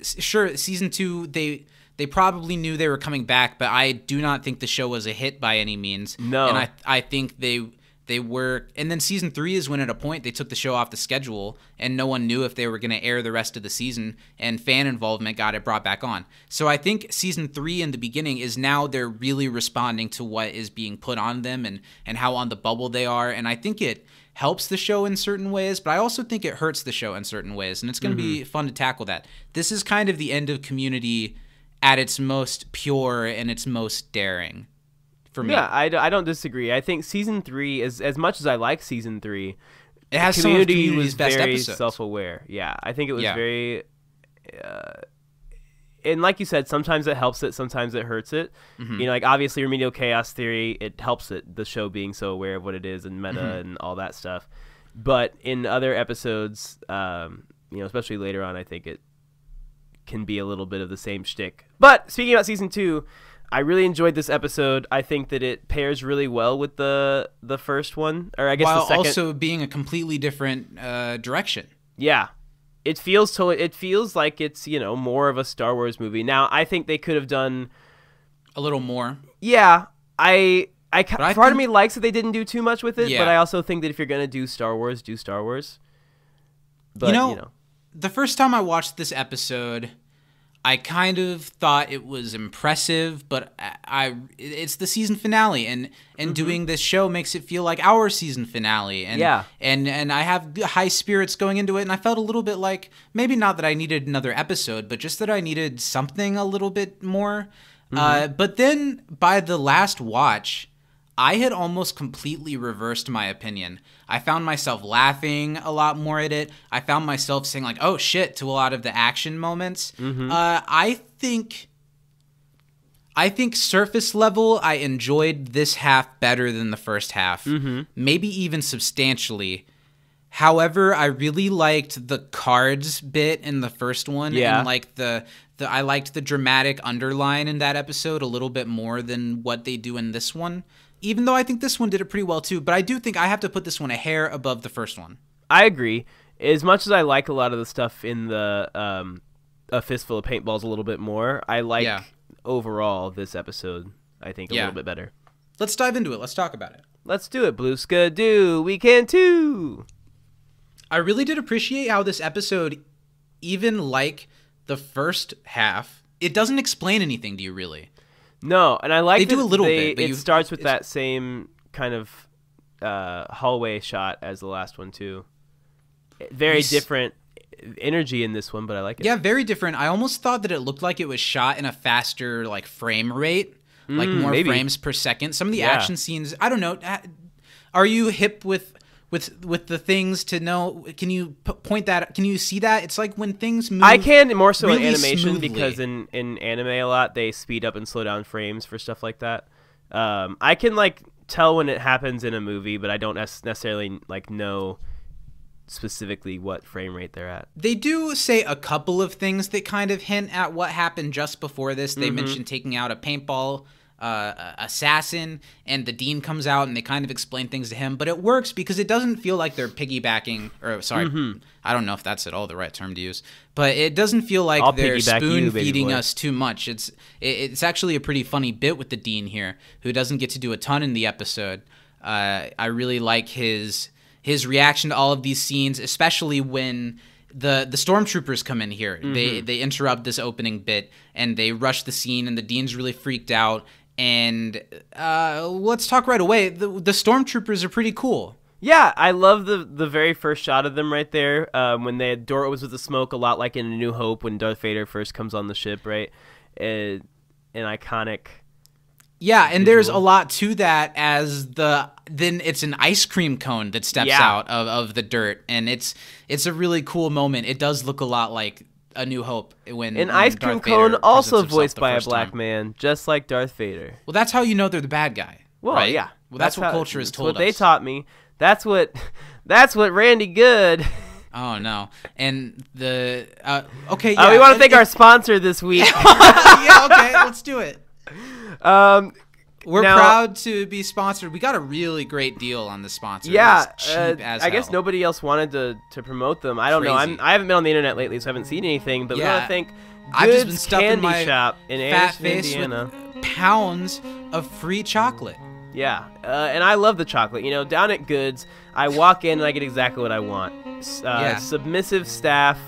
sure, season 2 they probably knew they were coming back, but I do not think the show was a hit by any means. No, and I think they were, and then season 3 is when at a point they took the show off the schedule and no one knew if they were going to air the rest of the season, and fan involvement got it brought back on. So I think season 3 in the beginning is now they're really responding to what is being put on them and how on the bubble they are. And I think it helps the show in certain ways, but I also think it hurts the show in certain ways. And it's going to be fun to tackle that. This is kind of the end of Community at its most pure and its most daring. For me. Yeah, I don't disagree. I think season 3 is, as much as I like season 3, it has Community some of was best very episodes. self-aware. Yeah, I think it was very, and like you said, sometimes it helps it, sometimes it hurts it. You know, like obviously Remedial Chaos Theory, it helps it, the show being so aware of what it is and meta and all that stuff. But in other episodes, you know, especially later on, I think it can be a little bit of the same shtick. But speaking about season 2, I really enjoyed this episode. I think that it pairs really well with the first one, or I guess while the second. Also being a completely different direction. Yeah, it feels like it's, you know, more of a Star Wars movie. Now I think they could have done a little more. Yeah, part of think me likes that they didn't do too much with it, Yeah. but I also think that if you're gonna do Star Wars, do Star Wars. But you know, the first time I watched this episode, I kind of thought it was impressive, but it's the season finale, and doing this show makes it feel like our season finale. And and I have high spirits going into it, and I felt a little bit like, maybe not that I needed another episode, but just that I needed something a little bit more. But then by the last watch, I had almost completely reversed my opinion. I found myself laughing a lot more at it. I found myself saying like, oh shit, to a lot of the action moments. I think surface level, I enjoyed this half better than the first half. Maybe even substantially. However, I really liked the cards bit in the first one. Yeah. And like I liked the dramatic underline in that episode a little bit more than what they do in this one. Even though I think this one did it pretty well too, but I do think I have to put this one a hair above the first one. I agree. As much as I like a lot of the stuff in the A Fistful of Paintballs a little bit more, I like overall this episode, I think, a little bit better. Let's dive into it. Let's talk about it. Let's do it, Blue Skidoo. We can too. I really did appreciate how this episode, even like the first half, it doesn't explain anything to you really. No, and I like they that do a little bit. But it starts with that same kind of hallway shot as the last one too. Very different energy in this one, but I like it. Yeah, very different. I almost thought that it looked like it was shot in a faster like frame rate, like more frames per second. Some of the action scenes, I don't know. Are you hip with the things to know? Can you point that? Can you see that? It's like when things move. I can more so really in animation smoothly. because in anime a lot they speed up and slow down frames for stuff like that. I can like tell when it happens in a movie, but I don't necessarily like know specifically what frame rate they're at. They do say a couple of things that kind of hint at what happened just before this. They mentioned taking out a paintball assassin, and the dean comes out and they kind of explain things to him, but it works because it doesn't feel like they're piggybacking, or sorry, I don't know if that's at all the right term to use, but it doesn't feel like they're spoon feeding us too much. It's actually a pretty funny bit with the dean here, who doesn't get to do a ton in the episode. I really like his reaction to all of these scenes, especially when the stormtroopers come in here. They interrupt this opening bit and they rush the scene, and the dean's really freaked out. And let's talk right away. The stormtroopers are pretty cool. Yeah, I love the very first shot of them right there when the door opens with the smoke, a lot like in A New Hope when Darth Vader first comes on the ship, right? An iconic. Yeah, and there's a lot to that then it's an ice cream cone that steps out of the dirt, and it's a really cool moment. It does look a lot like A New Hope when An ice cream Darth Vader cone also presents himself voiced the by a first black time. man, just like Darth Vader. Well, that's how you know they're the bad guy. Well, right? yeah. Well, that's what culture has that's told what they us. taught me. That's what Randy Good. Oh no! And the okay, We yeah. want to thank our sponsor this week. Yeah, okay, let's do it. We're Now- proud to be sponsored. We got a really great deal on the sponsor. Yeah, It was cheap as I guess hell. nobody else wanted to promote them. I don't know. Crazy. I haven't been on the internet lately, so I haven't seen anything. But we Yeah. want to thank I've just Goods been stuffing Candy my Shop in fat Anderson, face Indiana. with pounds of free chocolate. Yeah, and I love the chocolate. You know, down at Goods, I walk in and I get exactly what I want. Submissive staff.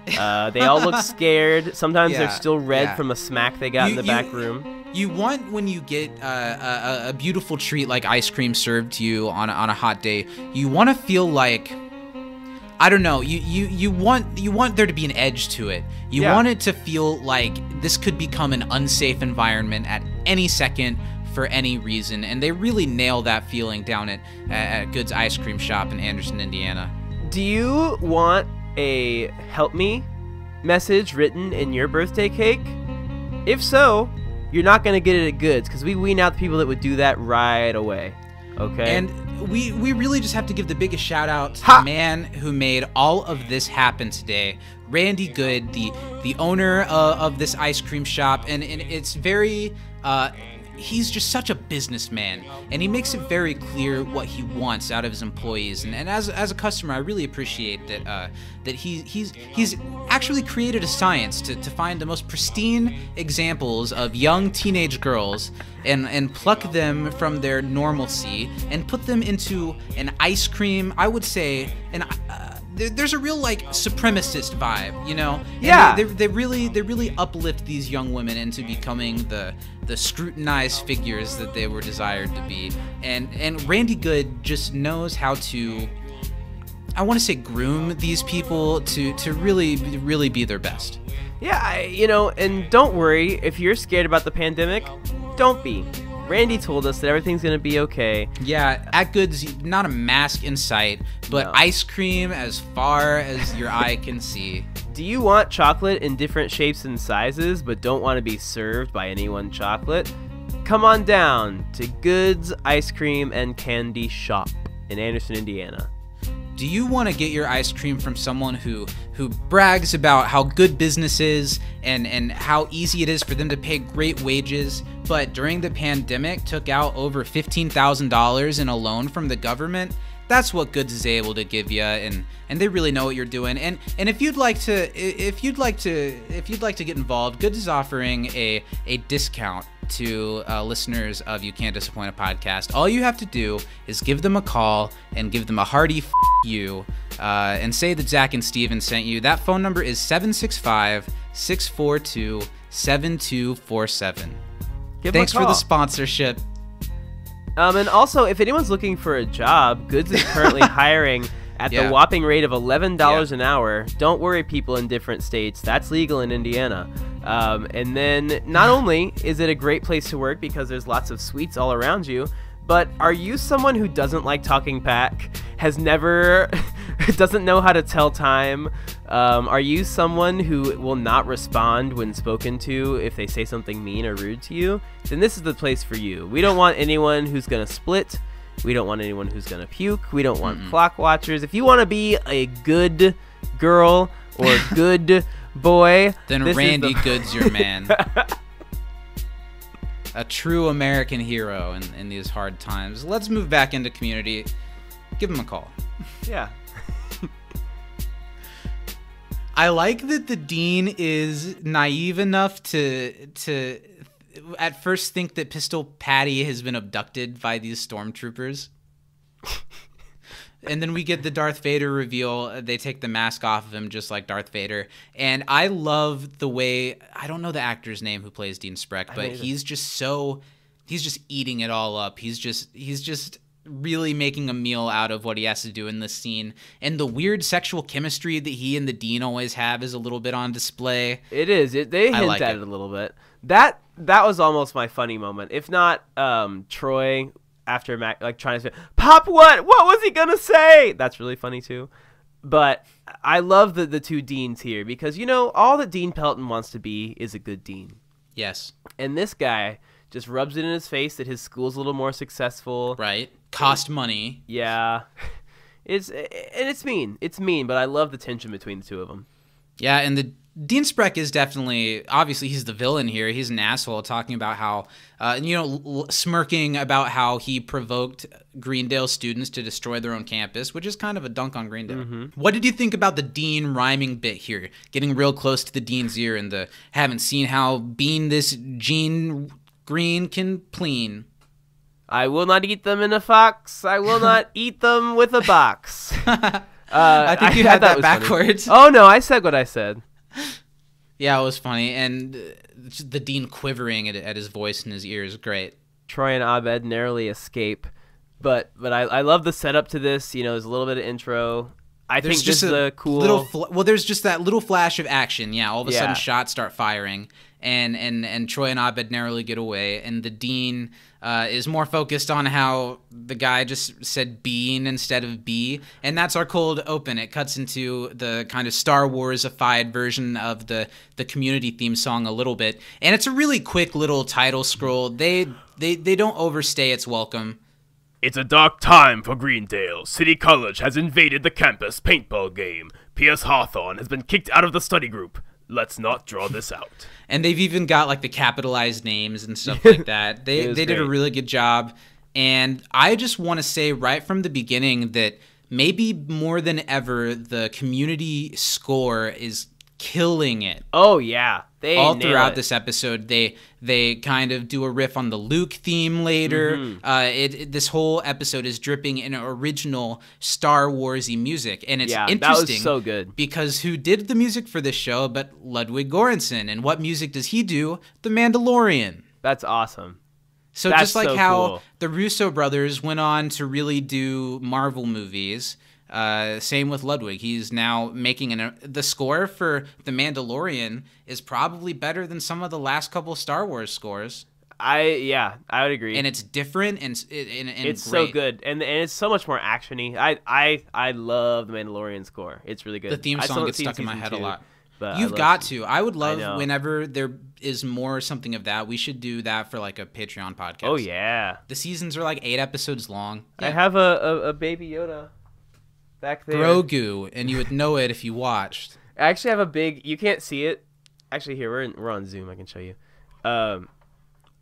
They all look scared. Sometimes they're Yeah, still red yeah. from a smack they got in the back room. You want, when you get a beautiful treat like ice cream served to you on a hot day, you want to feel like, I don't know, you want there to be an edge to it. You Yeah. want it to feel like this could become an unsafe environment at any second for any reason, and they really nail that feeling down at Good's Ice Cream Shop in Anderson, Indiana. Do you want a help me message written in your birthday cake? If so, you're not going to get it at Goods, because we wean out the people that would do that right away. Okay? And we really just have to give the biggest shout out to Ha! the man who made all of this happen today, Randy Good, the owner of this ice cream shop, and it's very he's just such a businessman, and he makes it very clear what he wants out of his employees. And as a customer, I really appreciate that he's actually created a science to find the most pristine examples of young teenage girls and pluck them from their normalcy and put them into an ice cream. I would say there's a real like supremacist vibe, you know? And Yeah. They really uplift these young women into becoming the scrutinized figures that they were desired to be. And Randy Good just knows how to, I want to say, groom these people to really be their best. Yeah, and don't worry, if you're scared about the pandemic, don't be. Randy told us that everything's going to be okay. Yeah, at Goods, not a mask in sight, but No. ice cream as far as your eye can see. Do you want chocolate in different shapes and sizes, but don't want to be served by any one chocolate? Come on down to Goods Ice Cream and Candy Shop in Anderson, Indiana. Do you want to get your ice cream from someone who brags about how good business is and how easy it is for them to pay great wages, but during the pandemic took out over $15,000 in a loan from the government? That's what Goods is able to give you, and they really know what you're doing. And if you'd like to get involved, Goods is offering a discount to listeners of You Can't Disappoint a Podcast. All you have to do is give them a call and give them a hearty F you, and say that Zach and Steven sent you. That phone number is 765-642-7247. Give 'em Thanks a for the call. sponsorship. And also, if anyone's looking for a job, Goods is currently hiring at Yeah. the whopping rate of $11 Yeah. an hour. Don't worry, people in different states. That's legal in Indiana. And then not only is it a great place to work because there's lots of sweets all around you, but are you someone who doesn't like talking back, has never, doesn't know how to tell time? Are you someone who will not respond when spoken to if they say something mean or rude to you? Then this is the place for you. We don't want anyone who's going to split. We don't want anyone who's going to puke. We don't want clock watchers. If you want to be a good girl or good boy, Then this is Randy the- Good's your man. A true American hero in these hard times. Let's move back into Community. Give him a call. Yeah. I like that the dean is naive enough to at first think that Pistol Patty has been abducted by these stormtroopers. And then we get the Darth Vader reveal. They take the mask off of him just like Darth Vader. And I love the way, I don't know the actor's name who plays Dean Spreck, but he's just eating it all up. He's just really making a meal out of what he has to do in this scene. And the weird sexual chemistry that he and the Dean always have is a little bit on display. It is. They hint like at it. it a little bit. That was almost my funny moment. If not, Troy after Mac like trying to say, "Pop, what? What was he gonna say?" That's really funny too. But I love the two deans here because, all that Dean Pelton wants to be is a good dean. Yes. And this guy just rubs it in his face that his school's a little more successful. Right. Cost money. Yeah. It's mean. It's mean, but I love the tension between the two of them. Yeah, and the Dean Spreck is definitely, obviously he's the villain here. He's an asshole talking about how, smirking about how he provoked Greendale students to destroy their own campus, which is kind of a dunk on Greendale. Mm-hmm. What did you think about the Dean rhyming bit here? Getting real close to the Dean's ear and the haven't seen how being this Gene Green can pleen. I will not eat them in a fox. I will not eat them with a box. I think you had that backwards. Funny. Oh, no, I said what I said. Yeah, it was funny. And the Dean quivering at his voice in his ears, great. Troy and Abed narrowly escape. But I love the setup to this. There's a little bit of intro. There's this is a cool... there's just that little flash of action. Yeah, all of a sudden shots start firing. And Troy and Abed narrowly get away. And the Dean... is more focused on how the guy just said bean instead of be. And that's our cold open. It cuts into the kind of Star Wars-ified version of the Community theme song a little bit. And it's a really quick little title scroll. They don't overstay its welcome. It's a dark time for Greendale. City College has invaded the campus paintball game. P.S. Hawthorne has been kicked out of the study group. Let's not draw this out. And they've even got like the capitalized names and stuff like that. They did a really good job. And I just want to say right from the beginning that maybe more than ever, the Community score is killing it. Oh, yeah. They all throughout this episode, they kind of do a riff on the Luke theme later. Mm-hmm. This whole episode is dripping in original Star Warsy music, and it's interesting. That was so good. Because who did the music for this show but Ludwig Göransson, and what music does he do? The Mandalorian. That's awesome. So That's just like so how cool. the Russo brothers went on to really do Marvel movies. Same with Ludwig. He's now making the score for The Mandalorian is probably better than some of the last couple Star Wars scores. I would agree. And it's different and it's great. So good, and it's so much more actiony. I love The Mandalorian score. It's really good. The theme song gets stuck in my head a lot. But You've got to. I would love whenever there is more something of that. We should do that for like a Patreon podcast. Oh yeah. The seasons are like 8 episodes long. Yeah. I have a Baby Yoda back there. Grogu, and you would know it if you watched. I actually have a big. You can't see it. Actually, here we're on Zoom. I can show you. I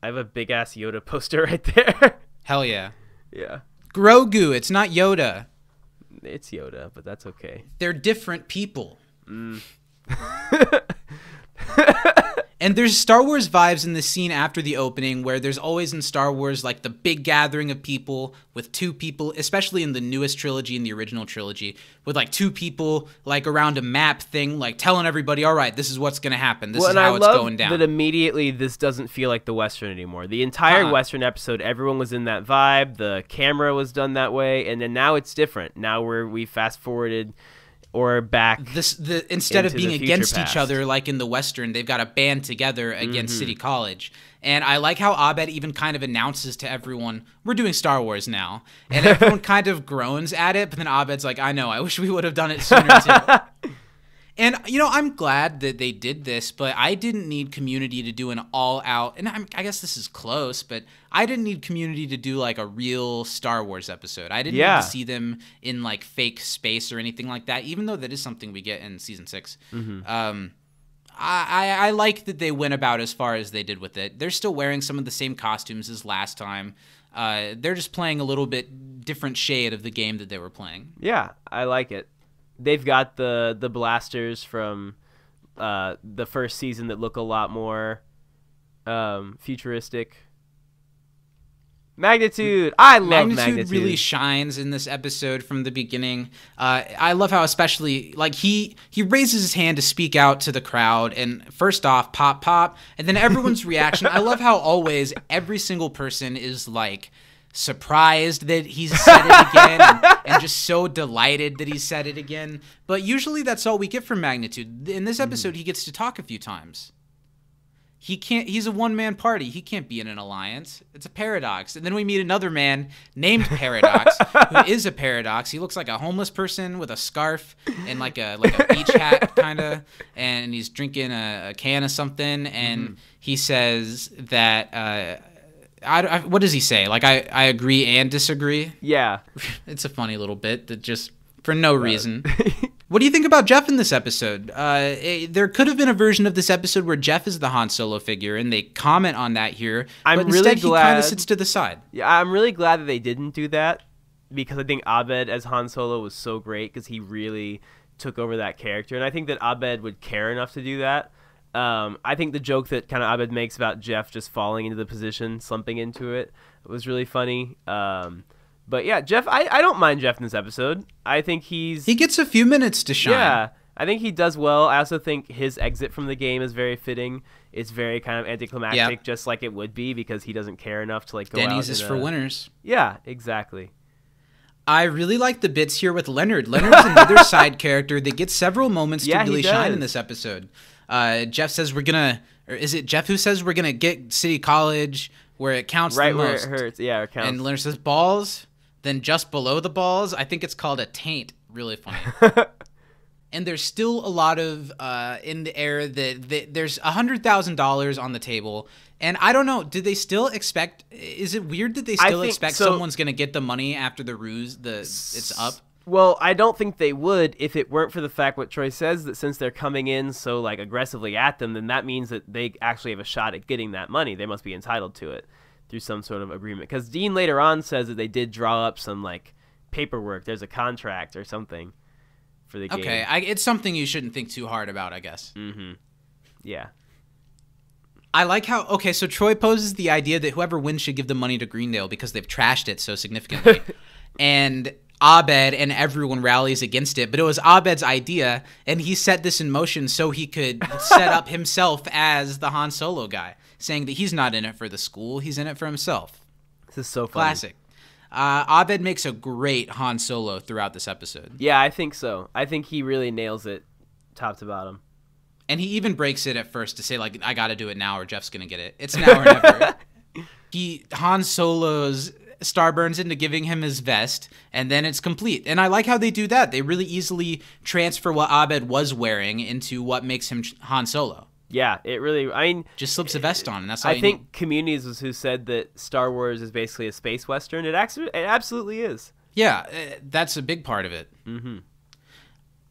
have a big ass Yoda poster right there. Hell yeah. Yeah. Grogu. It's not Yoda. It's Yoda, but that's okay. They're different people. And there's Star Wars vibes in the scene after the opening where there's always in Star Wars like the big gathering of people with 2 people, especially in the newest trilogy and the original trilogy, with like 2 people like around a map thing, like telling everybody, all right, this is what's going to happen. This is how it's going down. That immediately this doesn't feel like the Western anymore. The entire Western episode, everyone was in that vibe. The camera was done that way. And then now it's different. Now we fast forwarded or back instead of being against each other like in the Western, they've got a band together against City College. And I like how Abed even kind of announces to everyone, we're doing Star Wars now. And everyone kind of groans at it, but then Abed's like, I know, I wish we would have done it sooner too. And, I'm glad that they did this, but I didn't need Community to do an all-out, and I guess this is close, but I didn't need Community to do, like, a real Star Wars episode. I didn't need to see them in, like, fake space or anything like that, even though that is something we get in Season 6. Mm-hmm. I like that they went about as far as they did with it. They're still wearing some of the same costumes as last time. They're just playing a little bit different shade of the game that they were playing. Yeah, I like it. They've got the blasters from the first season that look a lot more futuristic. Magnitude. I love Magnitude. Really shines in this episode from the beginning. I love how especially like he raises his hand to speak out to the crowd, and first off, pop pop, and then everyone's reaction. I love how always every single person is like surprised that he's said it again and just so delighted that he said it again. But usually that's all we get from Magnitude. In this episode, he gets to talk a few times. he's a one-man party. He can't be in an alliance. It's a paradox. And then we meet another man named Paradox, who is a paradox. He looks like a homeless person with a scarf and like a beach hat kind of, and he's drinking a can of something, and he says that what does he say? Like, I agree and disagree. Yeah. It's a funny little bit that just for no reason. What do you think about Jeff in this episode? There could have been a version of this episode where Jeff is the Han Solo figure, and they comment on that here. But instead, he kind of sits to the side. Yeah, I'm really glad that they didn't do that, because I think Abed as Han Solo was so great, because he really took over that character, and I think that Abed would care enough to do that. I think the joke that kind of Abed makes about Jeff just falling into the position, slumping into it, was really funny. But yeah, Jeff, I don't mind Jeff in this episode. I think he gets a few minutes to shine. Yeah, I think he does well. I also think his exit from the game is very fitting. It's very kind of anticlimactic, just like it would be, because he doesn't care enough to like go out. Denny's is for winners. Yeah, exactly. I really like the bits here with Leonard. Leonard's another side character that gets several moments to really shine in this episode. Jeff says is it Jeff who says we're gonna get City College where it counts the most? Right where it hurts. Yeah, it counts. And Leonard says balls. Then just below the balls, I think it's called a taint. Really funny. And there's still a lot of in the air that there's $100,000 on the table. And I don't know, do they still expect? Is it weird that they still expect someone's going to get the money after the ruse? It's up. Well, I don't think they would if it weren't for the fact what Troy says, that since they're coming in so like aggressively at them, then that means that they actually have a shot at getting that money. They must be entitled to it through some sort of agreement. Because Dean later on says that they did draw up some like paperwork. There's a contract or something for the game. Okay, it's something you shouldn't think too hard about, I guess. Mm-hmm. Yeah. I like how, okay, so Troy poses the idea that whoever wins should give the money to Greendale because they've trashed it so significantly. And Abed and everyone rallies against it, but it was Abed's idea, and he set this in motion so he could set up himself as the Han Solo guy, saying that he's not in it for the school, he's in it for himself. This is so funny. Classic. Abed makes a great Han Solo throughout this episode. Yeah, I think so. I think he really nails it top to bottom. And he even breaks it at first to say, like, I got to do it now or Jeff's going to get it. It's now or never. Han Solo's Starburns into giving him his vest, and then it's complete. And I like how they do that. They really easily transfer what Abed was wearing into what makes him Han Solo. Yeah, it really, I mean... just slips a vest on, and that's all I think Communities was who said that Star Wars is basically a space western. It absolutely is. Yeah, that's a big part of it. Mm-hmm.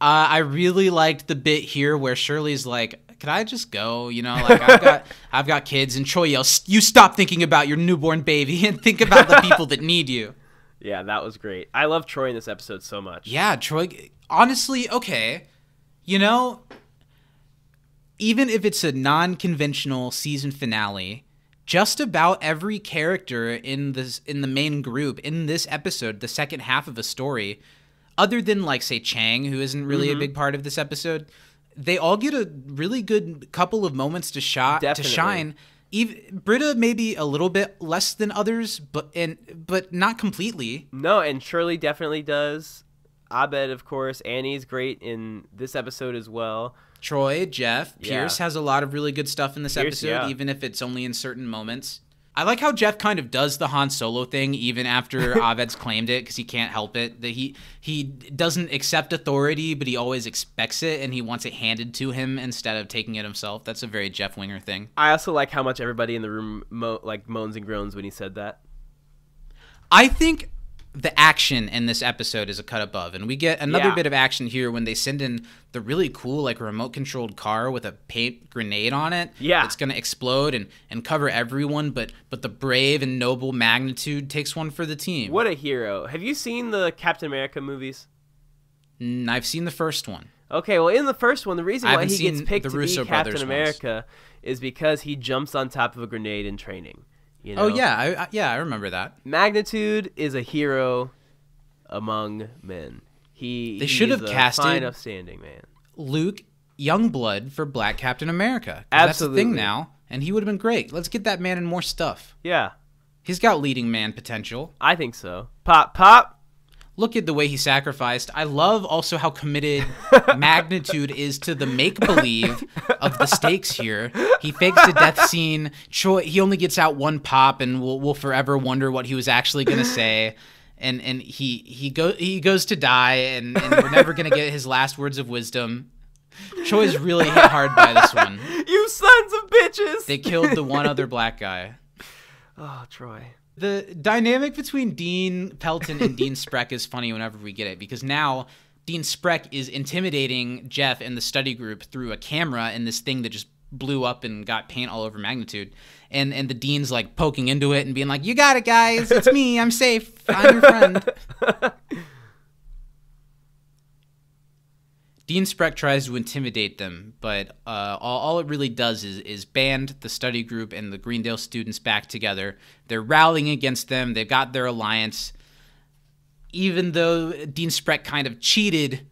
I really liked the bit here where Shirley's like, "Could I just go? You know, like I've got kids." And Troy yells, "You stop thinking about your newborn baby and think about the people that need you." Yeah, that was great. I love Troy in this episode so much. Yeah, Troy. Honestly, okay, you know, even if it's a non-conventional season finale, just about every character in the main group in this episode, the second half of a story, other than, like, say, Chang, who isn't really a big part of this episode, they all get a really good couple of moments to shine. Even Britta maybe a little bit less than others, but not completely. No, and Shirley definitely does. Abed, of course. Annie's great in this episode as well. Troy, Jeff, Pierce has a lot of really good stuff in this episode, yeah. Even if it's only in certain moments. I like how Jeff kind of does the Han Solo thing even after Abed's claimed it, because he can't help it. That he doesn't accept authority, but he always expects it, and he wants it handed to him instead of taking it himself. That's a very Jeff Winger thing. I also like how much everybody in the room moans and groans when he said that. I think the action in this episode is a cut above, and we get another bit of action here when they send in the really cool, like, remote controlled car with a paint grenade on it. Yeah, it's gonna explode and cover everyone, but the brave and noble Magnitude takes one for the team. What a hero! Have you seen the Captain America movies? I've seen the first one. Okay, well, in the first one, the reason why he gets picked to be Russo Captain America is because he jumps on top of a grenade in training. You know? Oh yeah, I remember that. Magnitude is a hero among men. They should have casted fine, upstanding man. Luke Youngblood for Black Captain America. Absolutely, that's the thing now, and he would have been great. Let's get that man in more stuff. Yeah, he's got leading man potential. I think so. Pop. look at the way he sacrificed. I love also how committed Magnitude is to the make-believe of the stakes here. He fakes a death scene. Troy, he only gets out one pop, and we'll forever wonder what he was actually going to say. And he goes to die, and we're never going to get his last words of wisdom. Troy's really hit hard by this one. You sons of bitches! They killed the one other black guy. Oh, Troy. The dynamic between Dean Pelton and Dean Spreck is funny whenever we get it, because now Dean Spreck is intimidating Jeff and the study group through a camera and this thing that just blew up and got paint all over Magnitude. And the Dean's like poking into it and being like, "You got it, guys. It's me. I'm safe. I'm your friend." Dean Spreck tries to intimidate them, but all it really does is band the study group and the Greendale students back together. They're rallying against them. They've got their alliance. Even though Dean Spreck kind of cheated,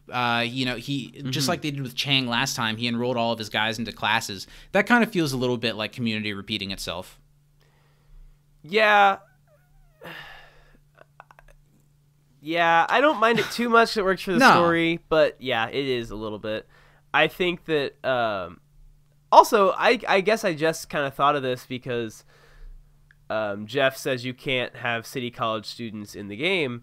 he just like they did with Chang last time, he enrolled all of his guys into classes. That kind of feels a little bit like Community repeating itself. Yeah. Yeah, I don't mind it too much. It works for the story, but yeah, it is a little bit. I think that also, I guess I just kind of thought of this because Jeff says you can't have City College students in the game.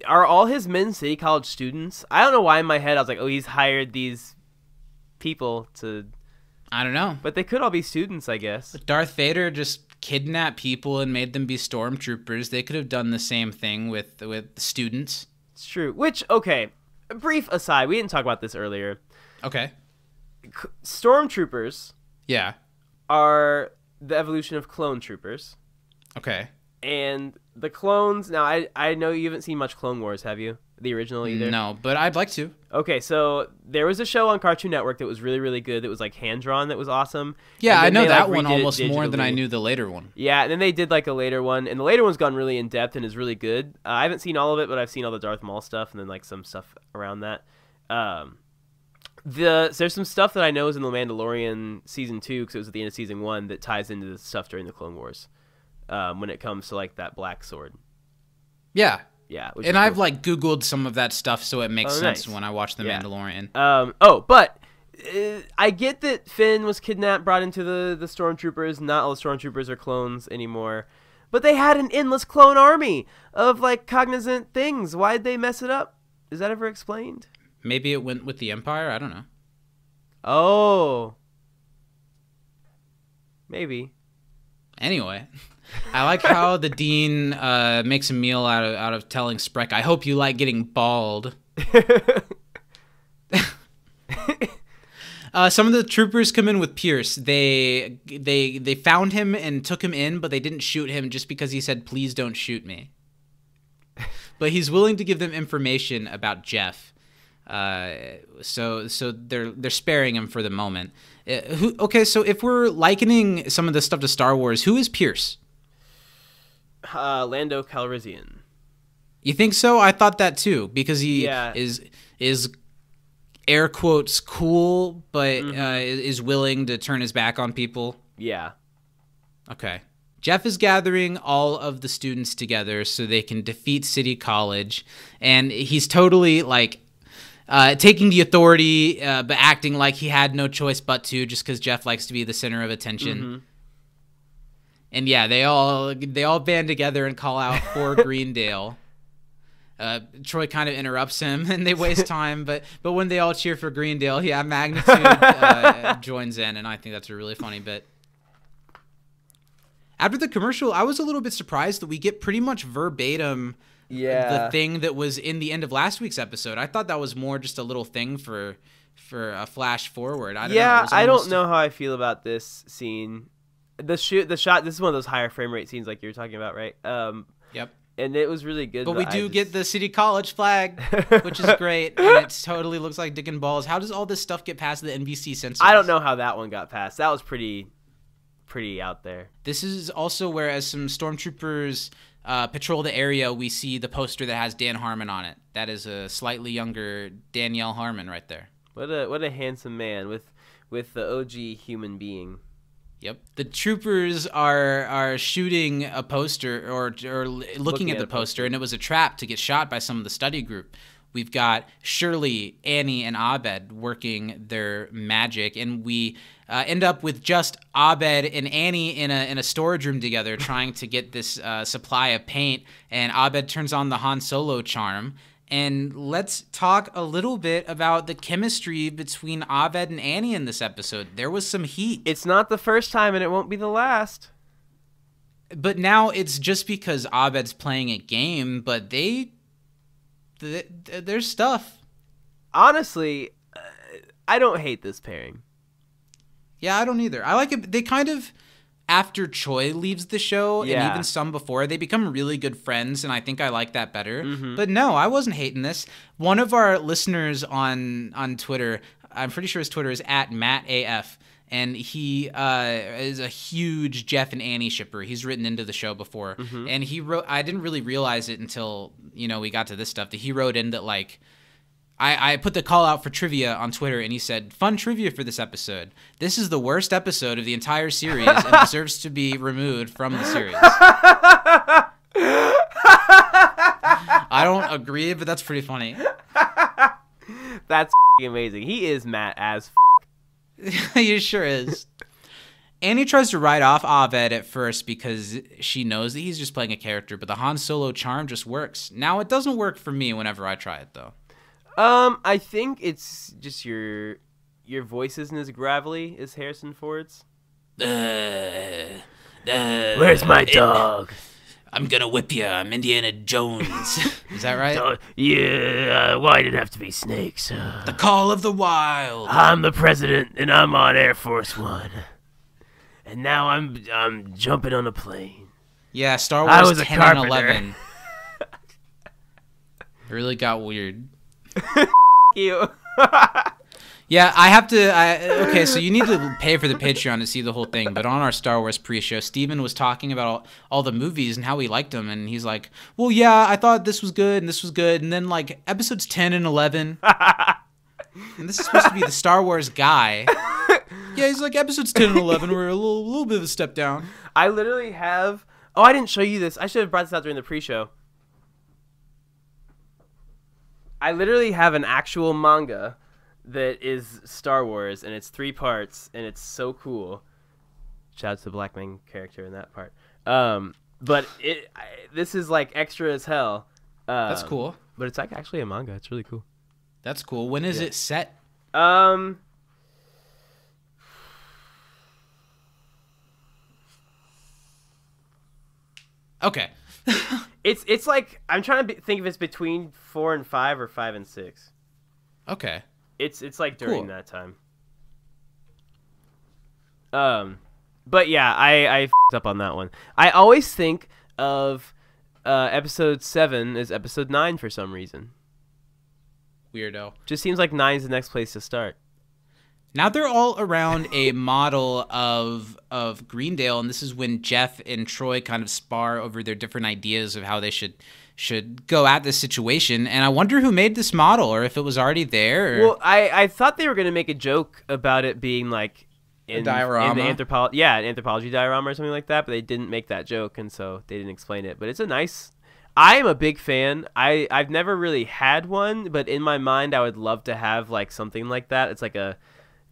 Are all his men City College students? I don't know why in my head I was like, oh, he's hired these people to... I don't know. But they could all be students, I guess. Darth Vader just kidnapped people and made them be stormtroopers. They could have done the same thing with students. It's true. Which, okay, a brief aside. We didn't talk about this earlier. Okay. Stormtroopers are the evolution of clone troopers. Okay. And the clones... Now, I know you haven't seen much Clone Wars, have you? The original either? No, but I'd like to. Okay, so there was a show on Cartoon Network that was really, really good that was like hand-drawn that was awesome. Yeah, I know that like, one almost more than I knew the later one. Yeah, and then they did like a later one, and the later one's gone really in-depth and is really good. I haven't seen all of it, but I've seen all the Darth Maul stuff and then like some stuff around that. There's some stuff that I know is in The Mandalorian Season 2, because it was at the end of Season 1, that ties into the stuff during the Clone Wars when it comes to like that black sword. Yeah. Yeah, and I've like Googled some of that stuff, so it makes sense when I watch The Mandalorian. But I get that Finn was kidnapped, brought into the stormtroopers. Not all the stormtroopers are clones anymore, but they had an endless clone army of like cognizant things. Why'd they mess it up? Is that ever explained? Maybe it went with the Empire. I don't know. Oh, maybe. Anyway. I like how the Dean makes a meal out of telling Spreck, "I hope you like getting bald." Some of the troopers come in with Pierce. They found him and took him in, but they didn't shoot him just because he said, "Please don't shoot me." But he's willing to give them information about Jeff. So they're sparing him for the moment. So if we're likening some of the stuff to Star Wars, who is Pierce? Lando Calrissian. You think so? I thought that too, because he is air quotes cool, but is willing to turn his back on people. Yeah. Okay. Jeff is gathering all of the students together so they can defeat City College, and he's totally like taking the authority, but acting like he had no choice but to, just because Jeff likes to be the center of attention. Mm-hmm. And yeah, they all band together and call out for Greendale. Troy kind of interrupts him, and they waste time. But when they all cheer for Greendale, yeah, Magnitude joins in, and I think that's a really funny bit. After the commercial, I was a little bit surprised that we get pretty much verbatim the thing that was in the end of last week's episode. I thought that was more just a little thing for a flash forward. I don't know how I feel about this scene. The shot. This is one of those higher frame rate scenes like you were talking about, right? Yep. And it was really good. But we do get the City College flag, which is great, and it totally looks like dick and balls. How does all this stuff get past the NBC censors? I don't know how that one got past. That was pretty out there. This is also where, as some stormtroopers patrol the area, we see the poster that has Dan Harmon on it. That is a slightly younger Danielle Harmon right there. What a handsome man with the OG human being. Yep. The troopers are shooting a poster or looking at the poster, and it was a trap to get shot by some of the study group. We've got Shirley, Annie, and Abed working their magic, and we end up with just Abed and Annie in a storage room together trying to get this supply of paint, and Abed turns on the Han Solo charm. And let's talk a little bit about the chemistry between Abed and Annie in this episode. There was some heat. It's not the first time, and it won't be the last. But now it's just because Abed's playing a game, but there's stuff. Honestly, I don't hate this pairing. Yeah, I don't either. I like it. They kind of, after Choi leaves the show, and even some before, they become really good friends, and I think I like that better. But no, I wasn't hating this. One of our listeners on Twitter, I'm pretty sure his Twitter is @MattAF, and he is a huge Jeff and Annie shipper. He's written into the show before, and he wrote, I didn't really realize it until, we got to this stuff, that he wrote in that, like, I put the call out for trivia on Twitter, and he said, fun trivia for this episode. This is the worst episode of the entire series and deserves to be removed from the series. I don't agree, but that's pretty funny. That's amazing. He is Matt as He sure is. Annie tries to write off Abed at first because she knows that he's just playing a character, but the Han Solo charm just works. Now, it doesn't work for me whenever I try it, though. I think it's just your voice isn't as gravelly as Harrison Ford's. Where's my dog? I'm gonna whip you. I'm Indiana Jones. Is that right? Yeah, why did it have to be snakes? The Call of the Wild. I'm the president, and I'm on Air Force One. And now I'm jumping on a plane. Yeah, Star I Wars was a 10 and carpenter. 11. It really got weird. You. Yeah, I have to. Okay, so you need to pay for the Patreon to see the whole thing. But on our Star Wars pre-show, Steven was talking about all the movies and how he liked them, and he's like, "Well, yeah, I thought this was good and this was good, and then like episodes 10 and 11, and this is supposed to be the Star Wars guy." Yeah, he's like episodes 10 and 11 were a little bit of a step down. I literally have. Oh, I didn't show you this. I should have brought this out during the pre-show. I literally have an actual manga that is Star Wars, and it's 3 parts, and it's so cool. Shout out to the black main character in that part. But this is like extra as hell. That's cool. But it's like actually a manga. It's really cool. That's cool. When is it set? Okay. It's like I'm trying to think if it's between 4 and 5 or 5 and 6. Okay. It's like during Cool. that time. But yeah, I f***ed up on that one. I always think of episode 7 as episode 9 for some reason. Weirdo. Just seems like 9 is the next place to start. Now they're all around a model of Greendale, and this is when Jeff and Troy kind of spar over their different ideas of how they should go at this situation. And I wonder who made this model, or if it was already there. Or... Well, I thought they were going to make a joke about it being like A diorama? in the an anthropology diorama or something like that, but they didn't make that joke, and so they didn't explain it. But it's a nice... I am a big fan. I've never really had one, but in my mind I would love to have like something like that. It's like a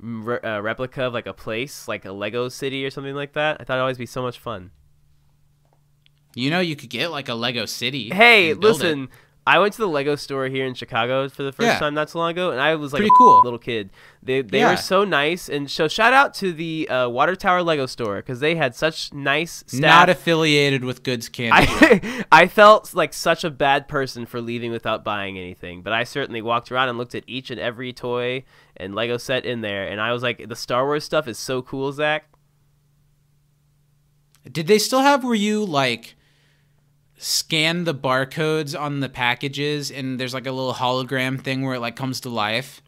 replica of like a place, like a Lego city or something like that. I thought it'd always be so much fun. You know, you could get like a Lego city. Hey, and build listen, it. I went to the Lego store here in Chicago for the first time not so long ago, and I was like Pretty a cool. little kid. They were so nice, and so shout out to the Water Tower Lego store because they had such nice staff. Not affiliated with Goods Candy. I felt like such a bad person for leaving without buying anything, but I certainly walked around and looked at each and every toy and Lego set in there, and I was like, the Star Wars stuff is so cool, Zach. Did they still have where you like scan the barcodes on the packages and there's like a little hologram thing where it like comes to life?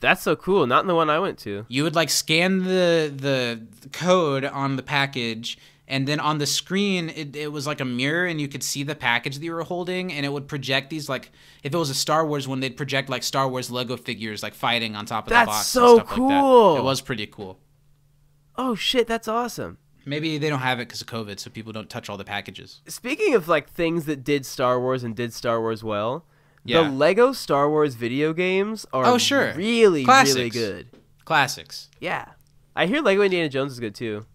That's so cool. Not in the one I went to. You would like scan the code on the package, and then on the screen it was like a mirror, and you could see the package that you were holding, and it would project these, like, if it was a Star Wars one, they'd project like Star Wars Lego figures like fighting on top of the box. That's so and stuff cool. Like that. It was pretty cool. Oh shit, that's awesome. Maybe they don't have it because of COVID, so people don't touch all the packages. Speaking of like things that did Star Wars and did Star Wars well, Yeah. the Lego Star Wars video games are really, Classics. really good. Classics. Yeah. I hear Lego Indiana Jones is good too.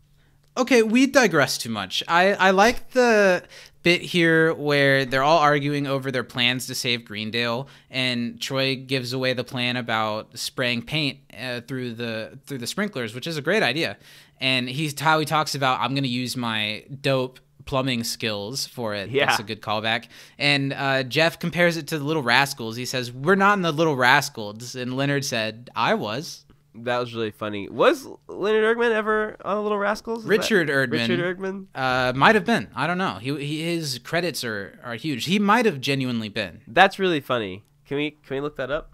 Okay, we digress too much. I like the bit here where they're all arguing over their plans to save Greendale, and Troy gives away the plan about spraying paint through the sprinklers, which is a great idea. And he talks about, I'm going to use my dope plumbing skills for it. Yeah. That's a good callback. And Jeff compares it to the Little Rascals. He says, we're not in the Little Rascals. And Leonard said, I was. That was really funny. Was Leonard Ergman ever on The Little Rascals? Richard Erdman. Richard Erdman? Might have been. I don't know. His credits are huge. He might have genuinely been. That's really funny. Can we look that up?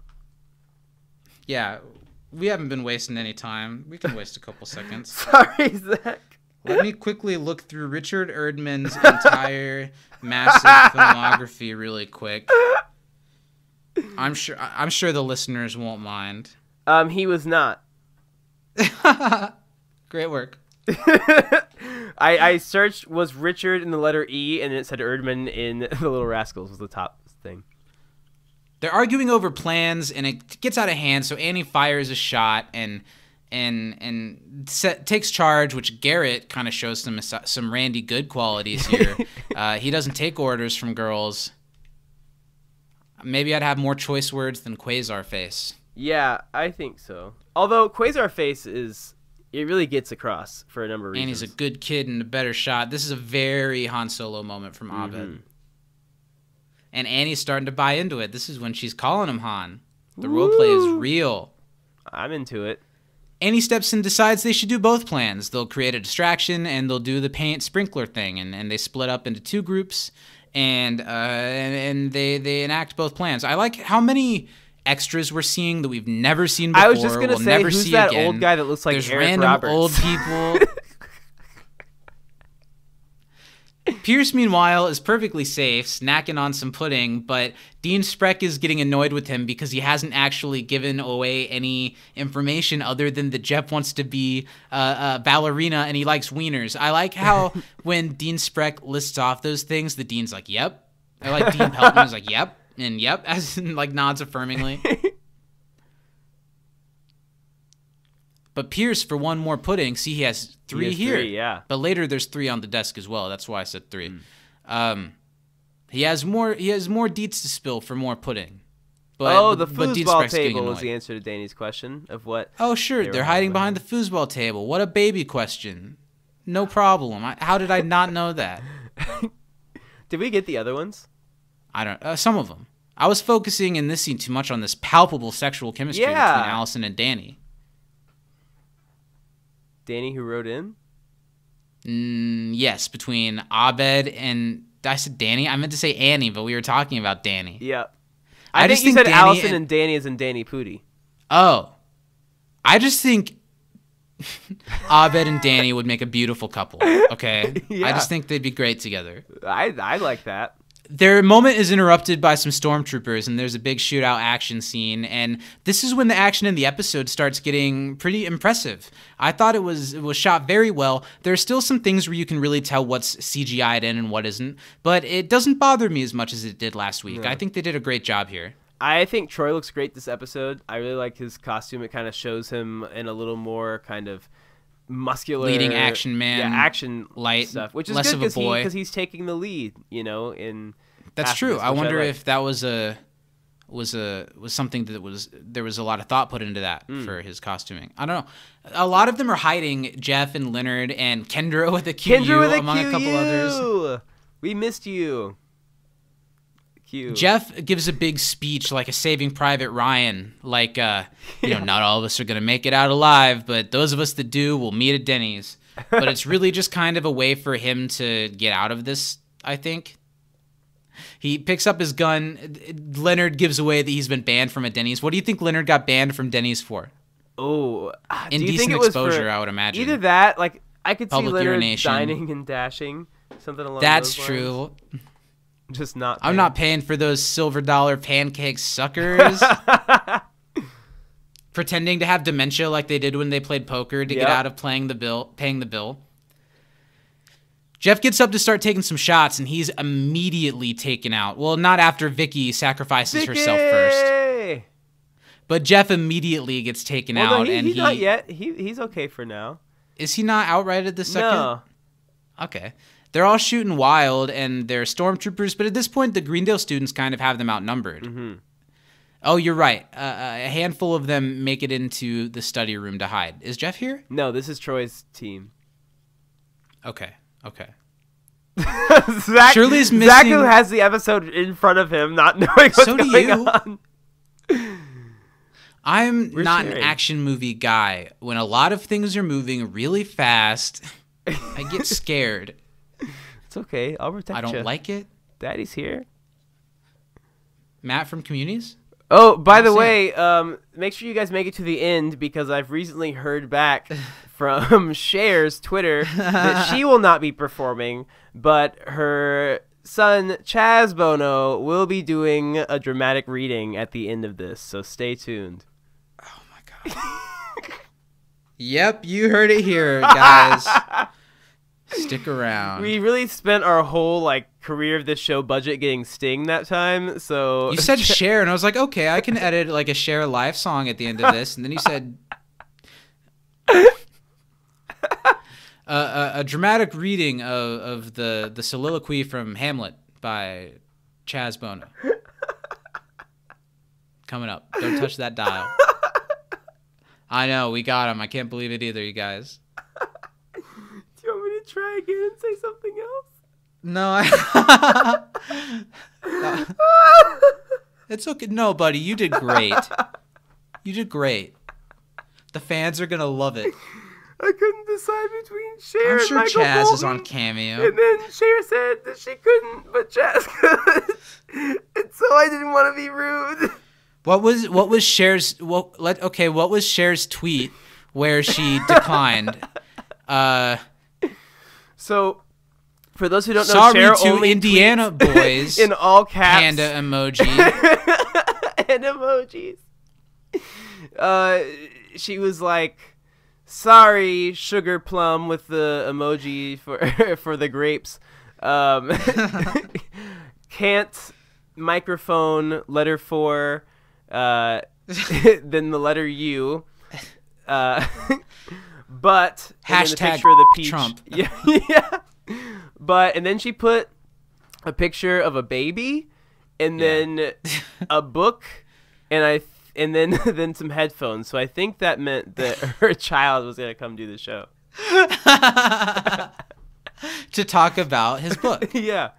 Yeah, we haven't been wasting any time. We can waste a couple seconds. Sorry, Zach. Let me quickly look through Richard Erdman's entire massive filmography really quick. I'm sure the listeners won't mind. He was not. Great work. I searched was Richard in the letter E, and it said Erdman in The Little Rascals was the top thing. They're arguing over plans, and it gets out of hand. So Annie fires a shot and takes charge, which Garrett kind of shows some Randy Good qualities here. He doesn't take orders from girls. Maybe I'd have more choice words than Quasar Face. Yeah, I think so. Although Quasar Face it really gets across for a number of reasons. Annie's a good kid and a better shot. This is a very Han Solo moment from Abed. And Annie's starting to buy into it. This is when she's calling him Han. The roleplay is real. I'm into it. Annie steps in and decides they should do both plans. They'll create a distraction and they'll do the paint sprinkler thing. And they split up into two groups and they enact both plans. I like how many extras we're seeing that we've never seen before. I was just gonna say, who's that again. old guy that looks like There's Eric random Roberts? old people. Pierce, meanwhile, is perfectly safe, snacking on some pudding, but Dean Spreck is getting annoyed with him because he hasn't actually given away any information other than that Jeff wants to be a ballerina and he likes wieners. I like how when Dean Spreck lists off those things, the Dean's like, yep. I like Dean Peltman is like, yep, and yep, as in, like, nods affirmingly. But Pierce, for one more pudding, see, he has three here. Yeah. But later there's 3 on the desk as well. That's why I said 3. He has more deets to spill for more pudding. But, the but Dean foosball Spreck's getting table was annoyed. the answer to Danny's question of what. Oh, sure. They're hiding behind the foosball table. What a baby question. No problem. How did I not know that? Did we get the other ones? I don't. Some of them. I was focusing in this scene too much on this palpable sexual chemistry between Allison and Danny. Danny, who wrote in? Yes, between Abed and... I said Danny? I meant to say Annie, but we were talking about Danny. Yeah. I I think just you think said Danny Allison and- and Danny as in Danny Pooty. Oh. I just think Abed and Danny would make a beautiful couple, okay? Yeah. I just think they'd be great together. I like that. Their moment is interrupted by some stormtroopers, and there's a big shootout action scene, and this is when the action in the episode starts getting pretty impressive. I thought it was shot very well. There's still some things where you can really tell what's CGI'd in and what isn't, but it doesn't bother me as much as it did last week. No. I think they did a great job here. I think Troy looks great this episode. I really like his costume. It kind of shows him in a little more kind of muscular Leading action man, action light, stuff, which is less good of a boy. because he's taking the lead, in That's half of true. this, I which wonder like. if that was something that there was a lot of thought put into that for his costuming. I don't know. A lot of them are hiding Jeff and Leonard and Kendra with a QU among a couple others. We missed you. Q. Jeff gives a big speech like a Saving Private Ryan, like not all of us are gonna make it out alive, but those of us that do will meet at Denny's. But it's really just kind of a way for him to get out of this, I think. He picks up his gun. Leonard gives away that he's been banned from a Denny's. What do you think Leonard got banned from Denny's for? Oh, do you Indecent think it was exposure, for I would imagine. Either that, like I could see Public Leonard urination. dining and dashing, something along That's those lines. true. Just not. I'm not paying for those silver dollar pancake suckers. pretending to have dementia like they did when they played poker to get out of paying the bill. Jeff gets up to start taking some shots, and he's immediately taken out. Well, not after Vicky sacrifices herself first. But Jeff immediately gets taken out. No, and he's not yet. He's okay for now. Is he not outrighted the second? No. Okay. They're all shooting wild, and they're stormtroopers, but at this point, the Greendale students kind of have them outnumbered. Mm-hmm. Oh, you're right. A handful of them make it into the study room to hide. Is Jeff here? No, this is Troy's team. Okay. Zach, Shirley's missing. Zach, who has the episode in front of him, not knowing what's going on. I'm We're not sharing. an action movie guy. When a lot of things are moving really fast, I get scared. It's okay. I'll protect you. I don't like it. Daddy's here. Matt from Communities? Oh, by the way, make sure you guys make it to the end because I've recently heard back from Cher's Twitter that she will not be performing, but her son Chaz Bono will be doing a dramatic reading at the end of this, so stay tuned. Oh my god. Yep, you heard it here, guys. Stick around. We really spent our whole career of this show budget getting Sting that time, so You said Cher, and I was like, okay, I can edit a Cher live song at the end of this, and then you said a dramatic reading of the soliloquy from Hamlet by Chaz Bono. Coming up. Don't touch that dial. I know, we got him. I can't believe it either, you guys. Do you want me to try again and say something else? No, it's okay. No, buddy, you did great. You did great. The fans are gonna love it. I couldn't decide between Cher I'm and sure Michael Chaz Bolton, is on Cameo. and then Cher said that she couldn't, but Chaz could, and so I didn't want to be rude. What was Cher's? What was Cher's tweet where she declined? So, for those who don't know, Sorry Cher to only Indiana tweets boys. in all caps. Panda emoji. And emojis. She was like, "Sorry, sugar plum," with the emoji for the grapes. Can't microphone letter 4. Then the letter U. But and then the Hashtag picture of the peach. Trump. Yeah. But and then she put a picture of a baby, and then a book, and then some headphones. So I think that meant that her child was gonna come do the show To talk about his book. Yeah.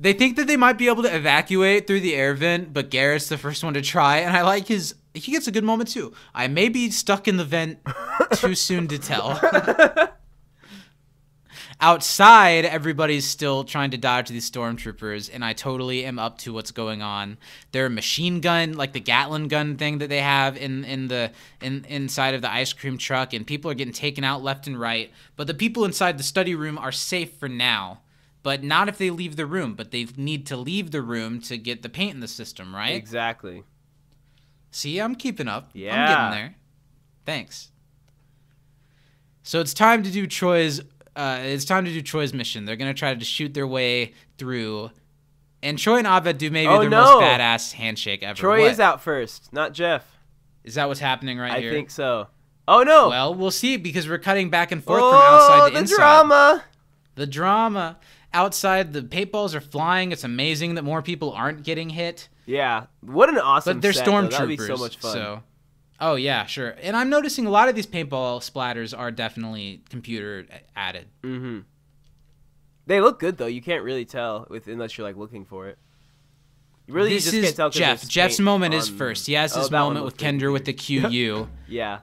They think that they might be able to evacuate through the air vent, but Garrett's the first one to try, and I like he gets a good moment too. I may be stuck in the vent, too soon to tell. Outside, everybody's still trying to dodge these stormtroopers, and I totally am up to what's going on. Their machine gun, like the Gatling gun thing that they have inside of the ice cream truck, and people are getting taken out left and right. But the people inside the study room are safe for now. But not if they leave the room. But they need to leave the room to get the paint in the system, right? Exactly. See, I'm keeping up. Yeah. I'm getting there. Thanks. So it's time to do Troy's mission. They're gonna try to shoot their way through, and Troy and Abed do maybe their most badass handshake ever. Troy What? is out first, not Jeff. Is that what's happening right here? I think so. Oh no! Well, we'll see because we're cutting back and forth from outside to inside. Drama. The drama. Outside, the paintballs are flying. It's amazing that more people aren't getting hit. Yeah, what an awesome But they're set, though. stormtroopers. That'd be so much fun. So, oh yeah, sure. And I'm noticing a lot of these paintball splatters are definitely computer added. Mm-hmm. They look good though. You can't really tell unless you're looking for it. You really This just is can't tell. 'Cause Jeff. there's Jeff's paint moment is on- first. He has Oh, his that one moment with looks pretty Kendra with the weird. QU. Yeah.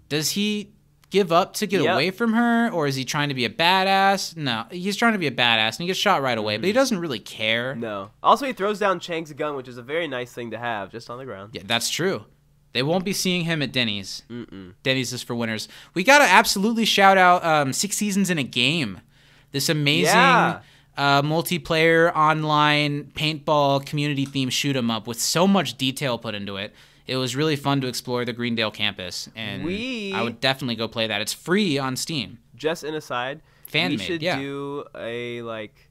Does he give up to get Yep. away from her, or is he trying to be a badass? No, he's trying to be a badass, and he gets shot right away, but he doesn't really care. No. Also, he throws down Chang's gun, which is a very nice thing to have, just on the ground. Yeah, that's true. They won't be seeing him at Denny's. Mm-mm. Denny's is for winners. We got to absolutely shout out 6 Seasons in a Game. This amazing multiplayer online paintball community theme shoot 'em up with so much detail put into it. It was really fun to explore the Greendale campus, and I would definitely go play that. It's free on Steam. Just an aside, Fan-made, we should yeah. do a like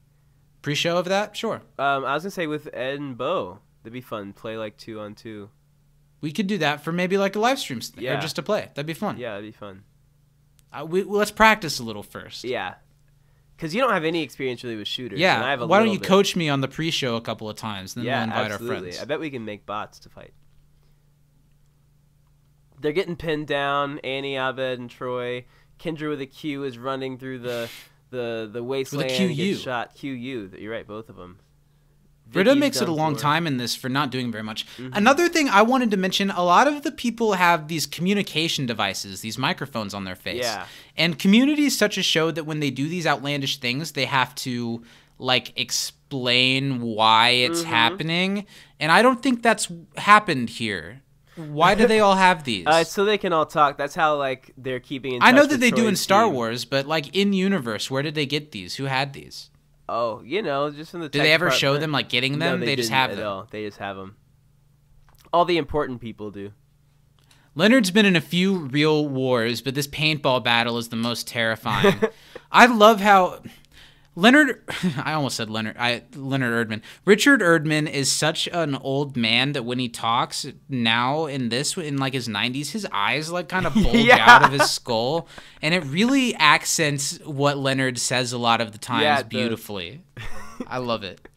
Pre-show of that? Sure. I was gonna say with Ed and Bo. That'd be fun. Play like 2-on-2. We could do that for maybe like a live stream Yeah. or just to play. That'd be fun. Yeah, that'd be fun. Let's practice a little first. Yeah, because you don't have any experience really with shooters. Yeah. And I have a Why don't little you bit. coach me on the pre-show a couple of times, then we'll invite absolutely. our friends. I bet we can make bots to fight. They're getting pinned down. Annie, Abed, and Troy. Kendra with a Q is running through the wasteland. With a QU. And gets shot. QU. You're right, both of them. Britta makes it a long time in this for not doing very much. Another thing I wanted to mention, a lot of the people have these communication devices, these microphones on their face. Yeah. And Community is such a show that when they do these outlandish things, they have to like explain why it's happening. And I don't think that's happened here. Why do they all have these? So they can all talk. That's how like they're keeping in touch I know with that they do in Troy's Star team. Wars, but like in universe, where did they get these? Who had these? Oh, just from the. Do tech they ever show department. them like getting No, them? They just didn't have at them. all. They just have them. All the important people do. Leonard's been in a few real wars, but this paintball battle is the most terrifying. I love how Leonard, I almost said Leonard Erdman. Richard Erdman is such an old man that when he talks now in like his 90s, his eyes like kind of bulge out of his skull, and it really accents what Leonard says a lot of the times beautifully. I love it.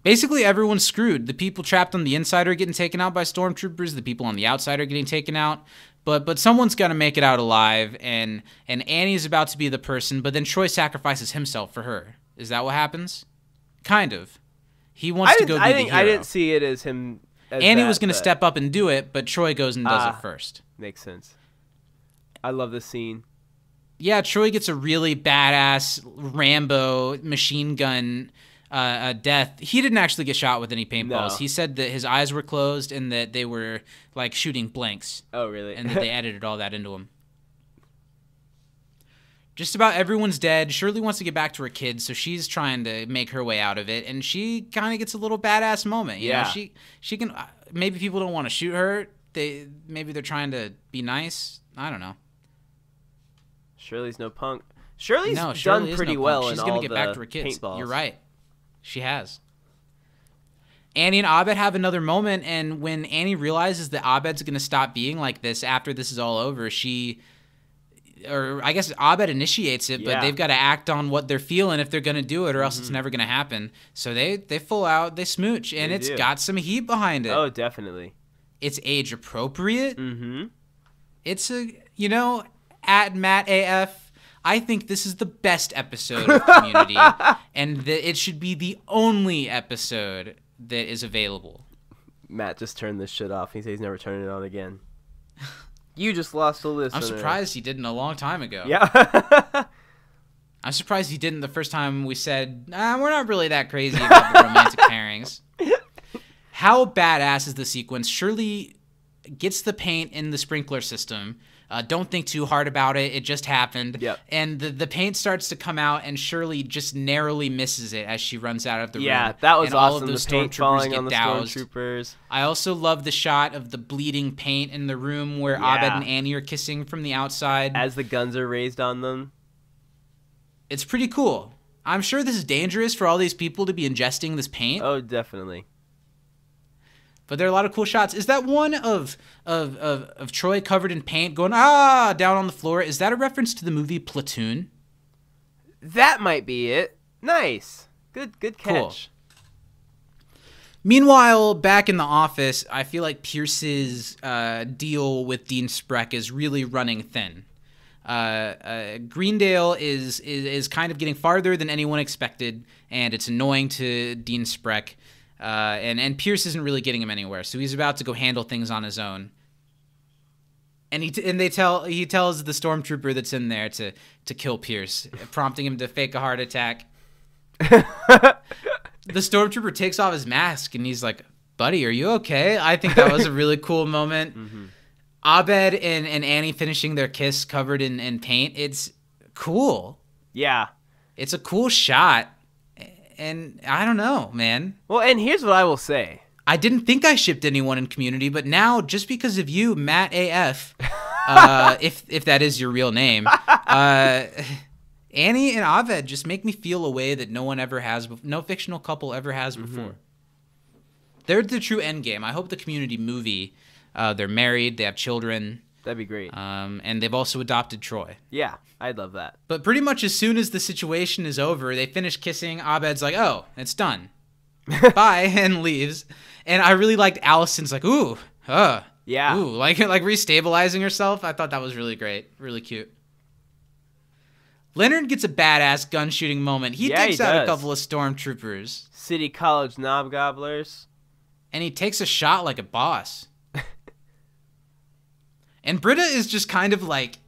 Basically, everyone's screwed. The people trapped on the inside are getting taken out by stormtroopers. The people on the outside are getting taken out. But someone's got to make it out alive, and Annie's about to be the person, but then Troy sacrifices himself for her. Is that what happens? Kind of. He wants to go be the hero. I didn't see it as him. As Annie was going to step up and do it, but Troy goes and does it first. Makes sense. I love this scene. Yeah, Troy gets a really badass Rambo machine gun death. He didn't actually get shot with any paintballs. No. He said that his eyes were closed and that they were like shooting blanks. Oh, really? And that they edited all that into him. Just about everyone's dead. Shirley wants to get back to her kids, so she's trying to make her way out of it, and she kind of gets a little badass moment. You know, she can. Maybe people don't want to shoot her. Maybe they're trying to be nice. I don't know. Shirley's no punk. Shirley's Shirley done pretty well in all the paintballs. She's going to get back to her kids. You're right. She has. Annie and Abed have another moment, and when Annie realizes that Abed's going to stop being like this after this is all over, I guess Abed initiates it, but they've got to act on what they're feeling if they're going to do it, or else it's never going to happen. So they full out, they smooch, and it's got some heat behind it. Oh, definitely. It's age appropriate. Mm-hmm. It's at Matt AF, I think this is the best episode of Community, and that it should be the only episode that is available. Matt just turned this shit off. He says he's never turning it on again. You just lost a listener. I'm surprised he didn't a long time ago. Yeah. I'm surprised he didn't the first time we said, we're not really that crazy about the romantic pairings. How badass is the sequence? Shirley gets the paint in the sprinkler system. Don't think too hard about it. It just happened. Yep. And the paint starts to come out, and Shirley just narrowly misses it as she runs out of the room. Yeah, that was and awesome. All of those the paint stormtroopers falling get on the doused. stormtroopers. I also love the shot of the bleeding paint in the room where Abed and Annie are kissing from the outside. As the guns are raised on them. It's pretty cool. I'm sure this is dangerous for all these people to be ingesting this paint. Oh, definitely. But there are a lot of cool shots. Is that one of Troy covered in paint going down on the floor? Is that a reference to the movie Platoon? That might be it. Nice. Good catch. Cool. Meanwhile, back in the office, I feel like Pierce's deal with Dean Spreck is really running thin. Greendale is kind of getting farther than anyone expected, and it's annoying to Dean Spreck. And Pierce isn't really getting him anywhere, so he's about to go handle things on his own. And he tells the stormtrooper that's in there to kill Pierce, prompting him to fake a heart attack. The stormtrooper takes off his mask, and he's like, "Buddy, are you okay?" I think that was a really cool moment. Mm-hmm. Abed and Annie finishing their kiss covered in paint. It's cool. Yeah. It's a cool shot, and I don't know, man. Well, and here's what I will say. I didn't think I shipped anyone in Community, but now, just because of you, Matt AF, if that is your real name, Annie and Abed just make me feel a way that no one ever has, no fictional couple ever has before. They're the true end game. I hope the Community movie, they're married, they have children. That'd be great. And they've also adopted Troy. Yeah, I'd love that. But pretty much as soon as the situation is over, they finish kissing. Abed's like, oh, it's done. Bye, and leaves. And I really liked Allison's like, ooh, yeah. Ooh, like restabilizing herself. I thought that was really great. Really cute. Leonard gets a badass gun shooting moment. He takes out a couple of stormtroopers. City College knob gobblers. And he takes a shot like a boss. And Britta is just kind of like,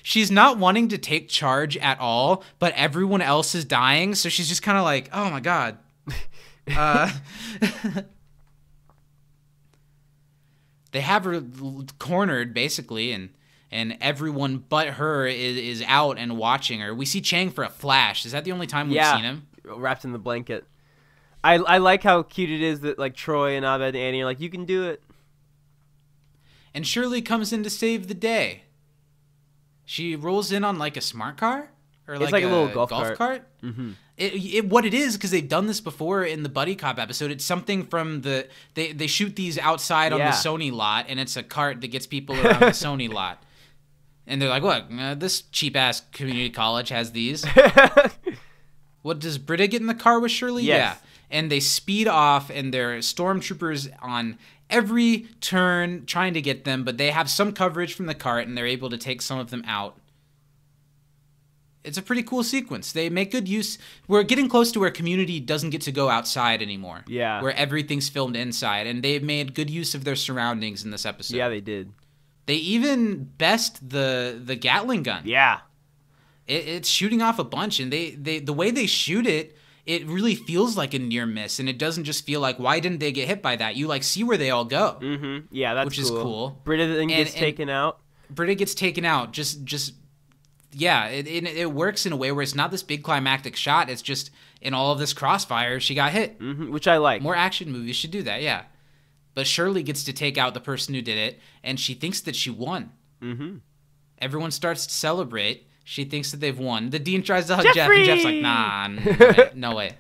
she's not wanting to take charge at all, but everyone else is dying, so she's just kind of like, oh my god. They have her cornered, basically, and everyone but her is out and watching her. We see Chang for a flash. Is that the only time we've seen him? Wrapped in the blanket. I like how cute it is that like Troy and Abed and Annie are like, you can do it. And Shirley comes in to save the day. She rolls in on like a smart car? Or It's like a little golf cart. Mm-hmm. What it is, because they've done this before in the Buddy Cop episode, it's something from they shoot these outside on the Sony lot, and it's a cart that gets people around the Sony lot. And they're like, look, this cheap-ass community college has these. What, does Britta get in the car with Shirley? Yes. Yeah. And they speed off, and they're stormtroopers on every turn trying to get them, but they have some coverage from the cart, and they're able to take some of them out. It's a pretty cool sequence. They make good use. We're getting close to where Community doesn't get to go outside anymore. Yeah. Where everything's filmed inside, and they've made good use of their surroundings in this episode. Yeah, they did. They even best the Gatling gun. Yeah. It's shooting off a bunch, and they the way they shoot it, it really feels like a near miss, and it doesn't just feel like, why didn't they get hit by that? You like see where they all go. Mm-hmm. Yeah, that's which is cool. Britta then gets taken out. Britta gets taken out. Yeah, it works in a way where it's not this big climactic shot. It's just in all of this crossfire, she got hit. Mm-hmm, which I like. More action movies should do that, yeah. But Shirley gets to take out the person who did it, and she thinks that she won. Mm-hmm. Everyone starts to celebrate. She thinks that they've won. The Dean tries to hug Jeff, and Jeff's like, nah, no way.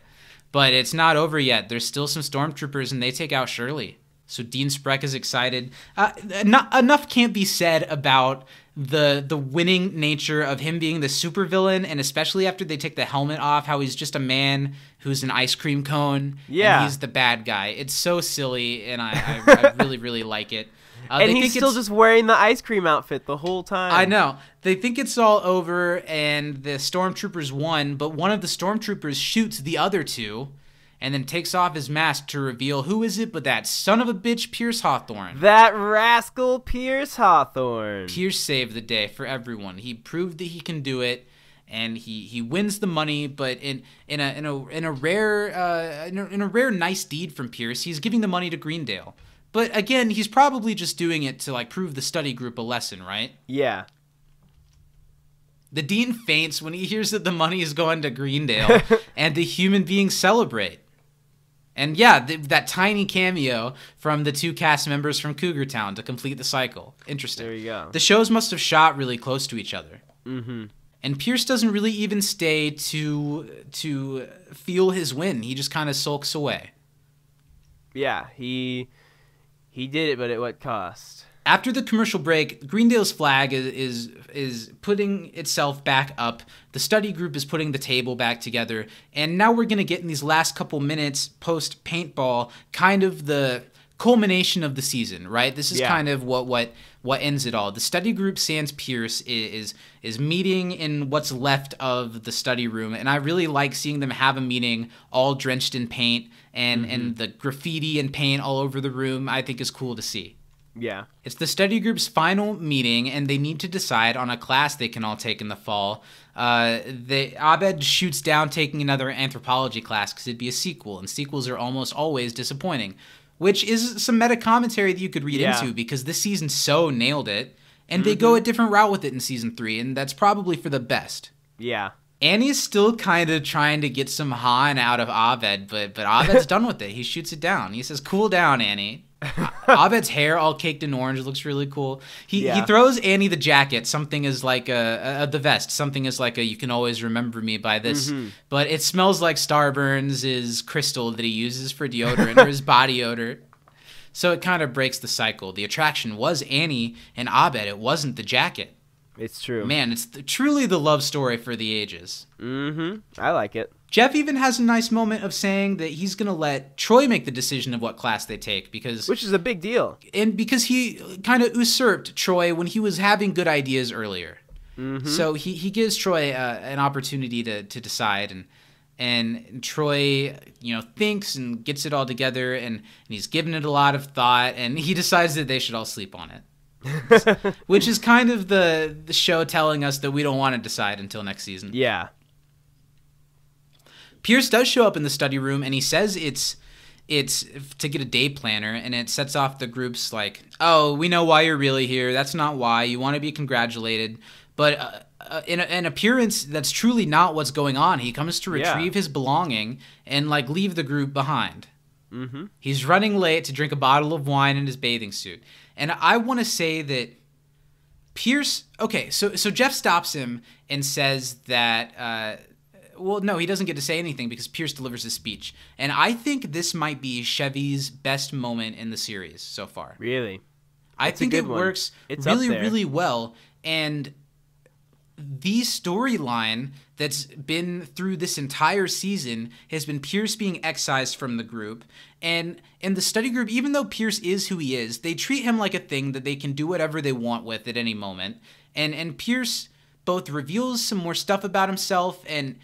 But it's not over yet. There's still some stormtroopers, and they take out Shirley. So Dean Spreck is excited. Enough can't be said about the winning nature of him being the supervillain, and especially after they take the helmet off, how he's just a man who's an ice cream cone, and he's the bad guy. It's so silly, and I really, really like it. And he's still just wearing the ice cream outfit the whole time. I know. They think it's all over, and the stormtroopers won, but one of the stormtroopers shoots the other two, and then takes off his mask to reveal who is it but that son of a bitch Pierce Hawthorne. That rascal Pierce Hawthorne. Pierce saved the day for everyone. He proved that he can do it, and he wins the money. But in a rare nice deed from Pierce, he's giving the money to Greendale. But again, he's probably just doing it to like prove the study group a lesson, right? Yeah. The Dean faints when he hears that the money is going to Greendale, and the human beings celebrate. And yeah, that tiny cameo from the two cast members from Cougar Town to complete the cycle. Interesting. There you go. The shows must have shot really close to each other. Mm-hmm. And Pierce doesn't really even stay to feel his win. He just kind of sulks away. Yeah, he did it, but at what cost? After the commercial break, Greendale's flag is putting itself back up. The study group is putting the table back together. And now we're going to get in these last couple minutes post-paintball kind of the culmination of the season, right? This is kind of what ends it all. The study group sans Pierce is meeting in what's left of the study room. And I really like seeing them have a meeting all drenched in paint and the graffiti and paint all over the room, I think is cool to see. Yeah. It's the study group's final meeting, and they need to decide on a class they can all take in the fall. Abed shoots down taking another anthropology class because it'd be a sequel, and sequels are almost always disappointing, which is some meta commentary that you could read into because this season so nailed it, and they go a different route with it in season 3, and that's probably for the best. Yeah. Annie's still kind of trying to get some Han out of Abed, but Abed's done with it. He shoots it down. He says, "Cool down, Annie." Abed's hair all caked in orange looks really cool. He throws Annie the jacket. Something is like the vest. Something is like "You can always remember me by this." But it smells like Starburns' crystal that he uses for deodorant or his body odor. So it kind of breaks the cycle. The attraction was Annie and Abed. It wasn't the jacket. It's true. Man, it's truly the love story for the ages. I like it. Jeff even has a nice moment of saying that he's going to let Troy make the decision of what class they take which is a big deal. And because he kind of usurped Troy when he was having good ideas earlier. So he gives Troy an opportunity to decide, and Troy, thinks and gets it all together, and he's given it a lot of thought, and he decides that they should all sleep on it. Which is kind of the show telling us that we don't want to decide until next season. Yeah. Pierce does show up in the study room, and he says it's to get a day planner, and it sets off the groups like, "Oh, we know why you're really here. That's not why. You want to be congratulated." But in an appearance that's truly not what's going on. He comes to retrieve his belonging and leave the group behind. He's running late to drink a bottle of wine in his bathing suit. And I want to say that Pierce... Okay, so Jeff stops him and says that... well, no, he doesn't get to say anything because Pierce delivers his speech. And I think this might be Chevy's best moment in the series so far. Really? I think it works really, really well. And the storyline that's been through this entire season has been Pierce being excised from the group. And in the study group, even though Pierce is who he is, they treat him like a thing that they can do whatever they want with at any moment. And Pierce both reveals some more stuff about himself and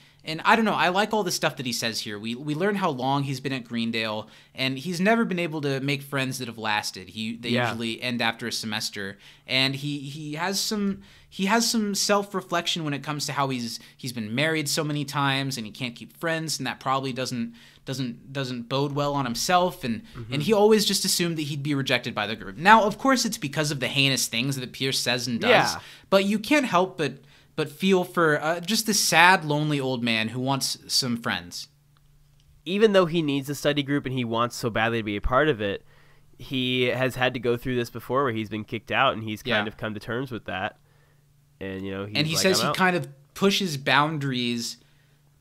I don't know, I like all the stuff that he says here. We learn how long he's been at Greendale, and he's never been able to make friends that have lasted. They usually end after a semester, and he has some self-reflection when it comes to how he's been married so many times and he can't keep friends, and that probably doesn't bode well on himself, and he always just assumed that he'd be rejected by the group. Now, of course, it's because of the heinous things that Pierce says and does, but you can't help but feel for just this sad, lonely old man who wants some friends. Even though he needs a study group and he wants so badly to be a part of it, he has had to go through this before where he's been kicked out, and he's kind of come to terms with that. And, he says he kind of pushes boundaries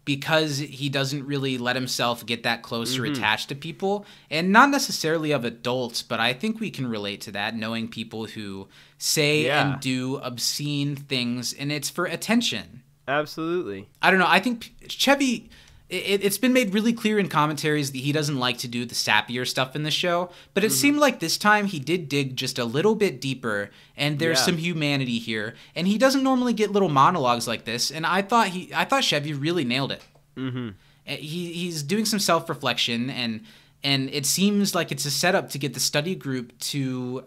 because he doesn't really let himself get that close or attached to people. And not necessarily of adults, but I think we can relate to that, knowing people who say and do obscene things, and it's for attention. Absolutely. I don't know. I think Chevy... It's been made really clear in commentaries that he doesn't like to do the sappier stuff in the show, but it seemed like this time he did dig just a little bit deeper, and there's some humanity here, and he doesn't normally get little monologues like this, and I thought Chevy really nailed it. He's doing some self-reflection, and it seems like it's a setup to get the study group to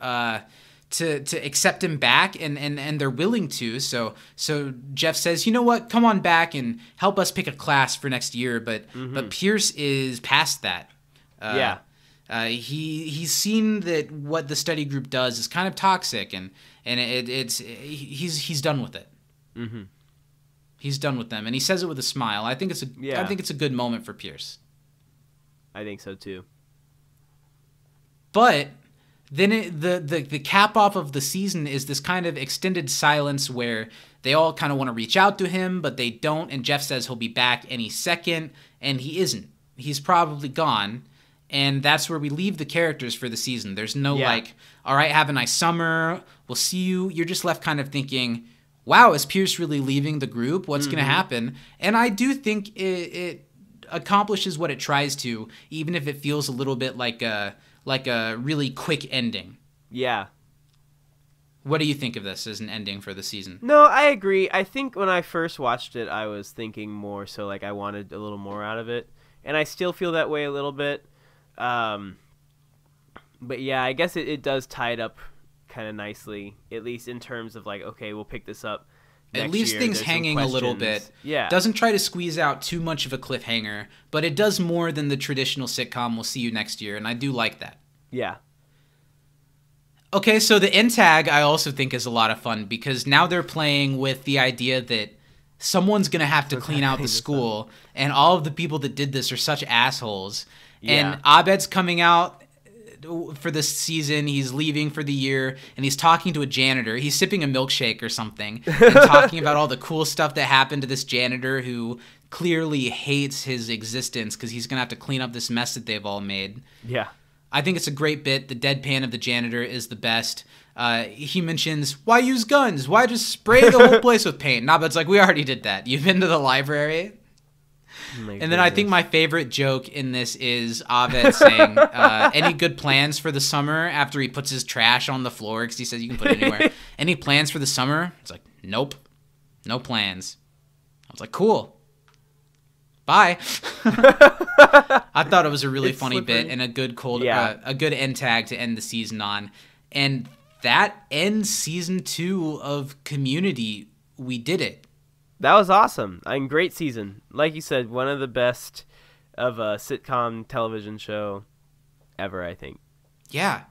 accept him back, and they're willing to. So Jeff says, "You know what? Come on back and help us pick a class for next year." But Pierce is past that. He's seen that what the study group does is kind of toxic, and he's done with it. He's done with them, and he says it with a smile. I think it's a good moment for Pierce. I think so too. But then the cap off of the season is this kind of extended silence where they all kind of want to reach out to him, but they don't. And Jeff says he'll be back any second, and he isn't. He's probably gone. And that's where we leave the characters for the season. There's no all right, have a nice summer. We'll see you. You're just left kind of thinking, wow, is Pierce really leaving the group? What's going to happen? And I do think it accomplishes what it tries to, even if it feels a little bit like a really quick ending. Yeah. What do you think of this as an ending for the season? No, I agree. I think when I first watched it, I was thinking more so I wanted a little more out of it. And I still feel that way a little bit. But yeah, I guess it does tie it up kind of nicely, at least in terms of okay, we'll pick this up It leaves things hanging a little bit. Yeah. Doesn't try to squeeze out too much of a cliffhanger, but it does more than the traditional sitcom "We'll see you next year," and I do like that. Yeah. Okay, so the end tag I also think is a lot of fun because now they're playing with the idea that someone's going to have to clean out the school, and all of the people that did this are such assholes. Yeah. And Abed's coming out for this season. He's leaving for the year, and he's talking to a janitor. He's sipping a milkshake or something and talking about all the cool stuff that happened to this janitor who clearly hates his existence because he's going to have to clean up this mess that they've all made. Yeah. I think it's a great bit. The deadpan of the janitor is the best. He mentions, why use guns? Why just spray the whole place with paint? Nah, but it's like, we already did that. You've been to the library? And then I think my favorite joke in this is Abed saying, any good plans for the summer after he puts his trash on the floor because he says you can put it anywhere. Any plans for the summer? It's like, nope. No plans. I was like, cool. Bye. I thought it was a really funny bit and a good a good end tag to end the season on. And that ends season 2 of Community. We did it. That was awesome. Great season. Like you said, one of the best of a sitcom television show ever, I think. Yeah.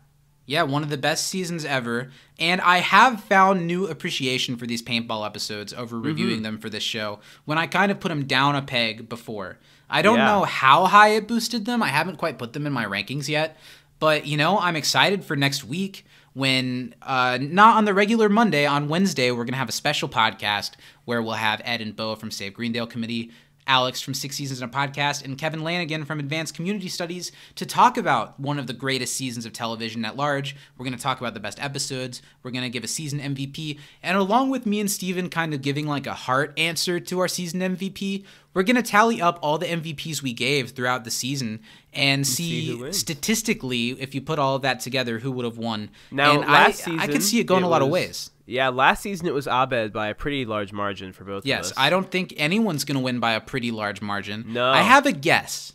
Yeah, one of the best seasons ever. And I have found new appreciation for these paintball episodes over reviewing them for this show when I kind of put them down a peg before. I don't know how high it boosted them. I haven't quite put them in my rankings yet. But, I'm excited for next week when, not on the regular Monday, on Wednesday, we're going to have a special podcast where we'll have Ed and Bo from Save Greendale Committee, Alex from 6 Seasons in a Podcast, and Kevin Lanigan from Advanced Community Studies to talk about one of the greatest seasons of television at large. We're going to talk about the best episodes. We're going to give a season MVP. And along with me and Steven kind of giving like a heart answer to our season MVP, we're going to tally up all the MVPs we gave throughout the season and see statistically, if you put all of that together, who would have won. Now, and last season, I could see it going a lot of ways. Yeah, last season it was Abed by a pretty large margin for both of us. Yes, I don't think anyone's going to win by a pretty large margin. No. I have a guess,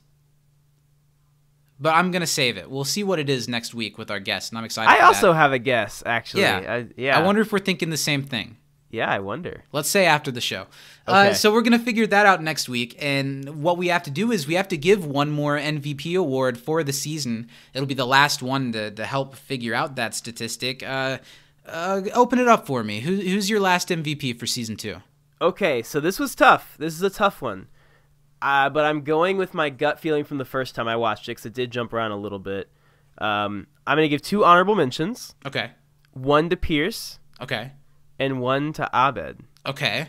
but I'm going to save it. We'll see what it is next week with our guest, and I'm excited for that. I also have a guess, actually. Yeah. I wonder if we're thinking the same thing. Yeah, I wonder. Let's say after the show. Okay. So we're going to figure that out next week, and what we have to do is we have to give one more MVP award for the season. It'll be the last one to help figure out that statistic. Open it up for me. Who's your last MVP for season 2? Okay, so this was tough. This is a tough one. But I'm going with my gut feeling from the first time I watched it, because it did jump around a little bit. I'm going to give 2 honorable mentions. Okay. 1 to Pierce. Okay. And 1 to Abed. Okay.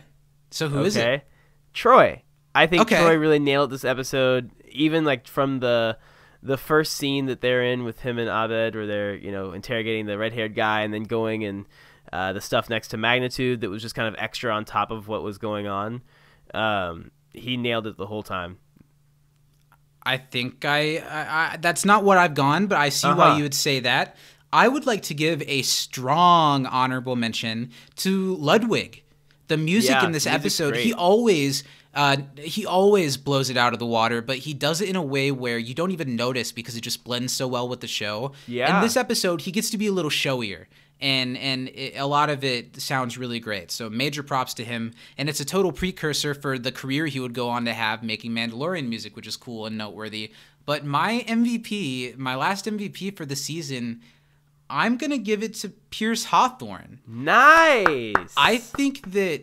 So who is it? Troy. I think Troy really nailed this episode, even like from the first scene that they're in with him and Abed, where they're, interrogating the red-haired guy and then going and the stuff next to Magnitude that was just kind of extra on top of what was going on. He nailed it the whole time. I think I that's not what I've gone, but I see why you would say that. I would like to give a strong honorable mention to Ludwig. The music in this episode, he always blows it out of the water, but he does it in a way where you don't even notice because it just blends so well with the show. Yeah. In this episode, he gets to be a little showier, and a lot of it sounds really great. So major props to him, and it's a total precursor for the career he would go on to have making Mandalorian music, which is cool and noteworthy. But my MVP, my last MVP for the season, I'm going to give it to Pierce Hawthorne. Nice. I think that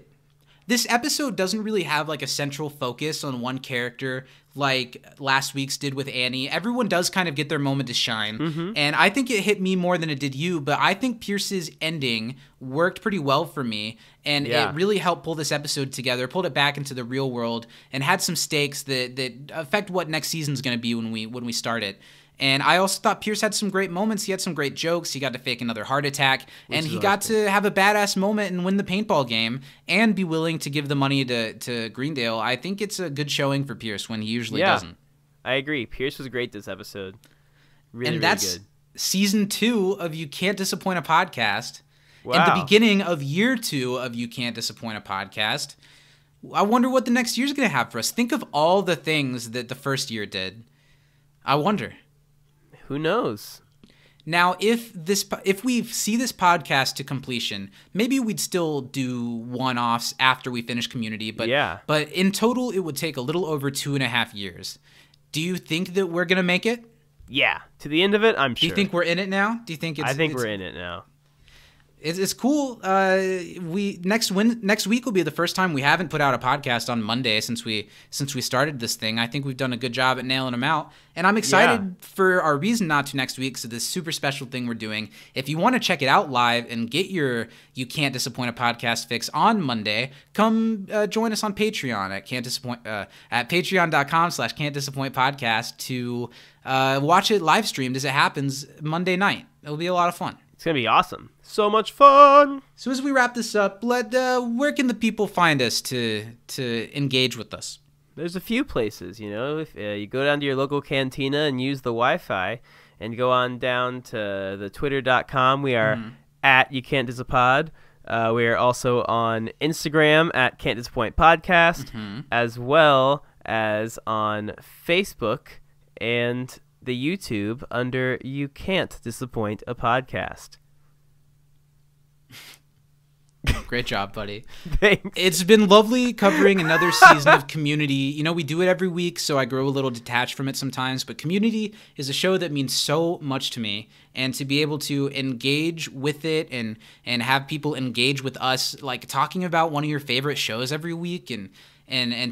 this episode doesn't really have like a central focus on one character like last week's did with Annie. Everyone does kind of get their moment to shine. And I think it hit me more than it did you, but I think Pierce's ending worked pretty well for me. And it really helped pull this episode together, pulled it back into the real world, and had some stakes that affect what next season's going to be when we start it. And I also thought Pierce had some great moments. He had some great jokes. He got to fake another heart attack. And he got to have a badass moment and win the paintball game and be willing to give the money to Greendale. I think it's a good showing for Pierce when he usually doesn't. I agree. Pierce was great this episode. Really, and that's good. Season 2 of You Can't Disappoint a Podcast. Wow. And the beginning of year 2 of You Can't Disappoint a Podcast. I wonder what the next year's going to have for us. Think of all the things that the first year did. I wonder. Who knows? Now, if we see this podcast to completion, maybe we'd still do one-offs after we finish Community. But in total, it would take a little over 2.5 years. Do you think that we're gonna make it? Yeah, to the end of it, I'm sure. Do you think we're in it now? Do you think it's? I think we're in it now. It's cool. Next week will be the first time we haven't put out a podcast on Monday since we started this thing. I think we've done a good job at nailing them out, and I'm excited for our reason not to next week. So this super special thing we're doing. If you want to check it out live and get your You Can't Disappoint a Podcast fix on Monday, come join us on Patreon at patreon.com/can'tdisappointpodcast to watch it live streamed as it happens Monday night. It'll be a lot of fun. It's going to be awesome. So much fun. So as we wrap this up, where can the people find us to engage with us? There's a few places, you know. If you go down to your local cantina and use the Wi-Fi and go on down to the twitter.com, we are at You Can't Disapod. We are also on Instagram at Can't Disappoint Podcast, as well as on Facebook and the YouTube under You Can't Disappoint a Podcast. Great job, buddy. Thanks. It's been lovely covering another season of Community. You know, we do it every week, so I grow a little detached from it sometimes, but Community is a show that means so much to me, and to be able to engage with it and have people engage with us, like talking about one of your favorite shows every week, and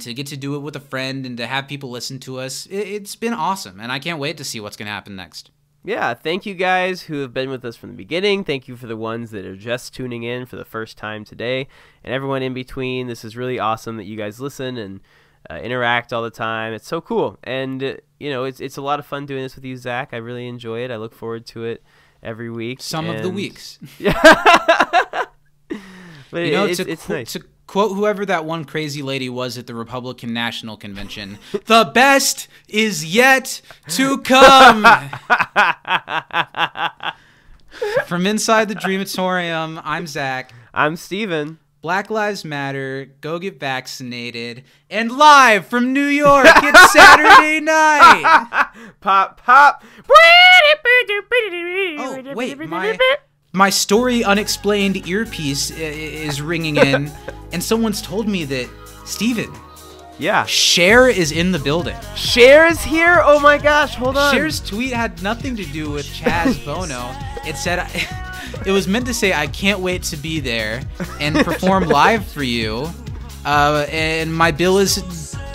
to get to do it with a friend and to have people listen to us, it's been awesome, and I can't wait to see what's going to happen next. Yeah, thank you guys who have been with us from the beginning. Thank you for the ones that are just tuning in for the first time today, and everyone in between. This is really awesome that you guys listen and interact all the time. It's so cool, and you know, it's a lot of fun doing this with you, Zach. I really enjoy it. I look forward to it every week. Some of the weeks. Yeah. But you know, it's nice. To quote whoever that one crazy lady was at the Republican National Convention, the best is yet to come. From inside the Dreamatorium, I'm Zach. I'm Steven. Black Lives Matter, go get vaccinated, and live from New York, it's Saturday night. Pop, pop. Oh, wait, my story unexplained earpiece is ringing in, and someone's told me that, Steven, Yeah. Cher is in the building. Cher is here? Oh my gosh, hold on. Cher's tweet had nothing to do with Chaz Bono. It said, it was meant to say, I can't wait to be there and perform live for you, and my bill is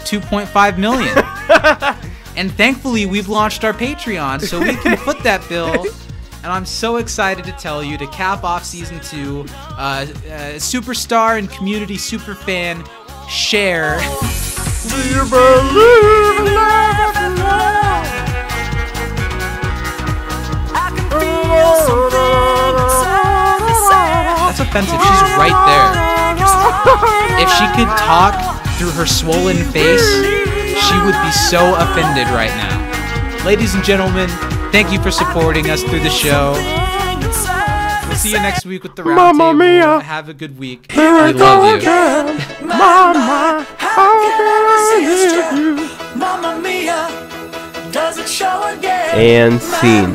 $2.5 million. And thankfully, we've launched our Patreon, so we can foot that bill. And I'm so excited to tell you, to cap off season 2, superstar and Community superfan Cher. Do you believe in love after love? I can feel something inside me say. That's offensive. She's right there. If she could talk through her swollen face, she would be so offended right now. Ladies and gentlemen, thank you for supporting us through the show. We'll see you next week with the roundtable. Have a good week. We love you. Mama, how can I resist you? Mamma mia, does it show again? And scene.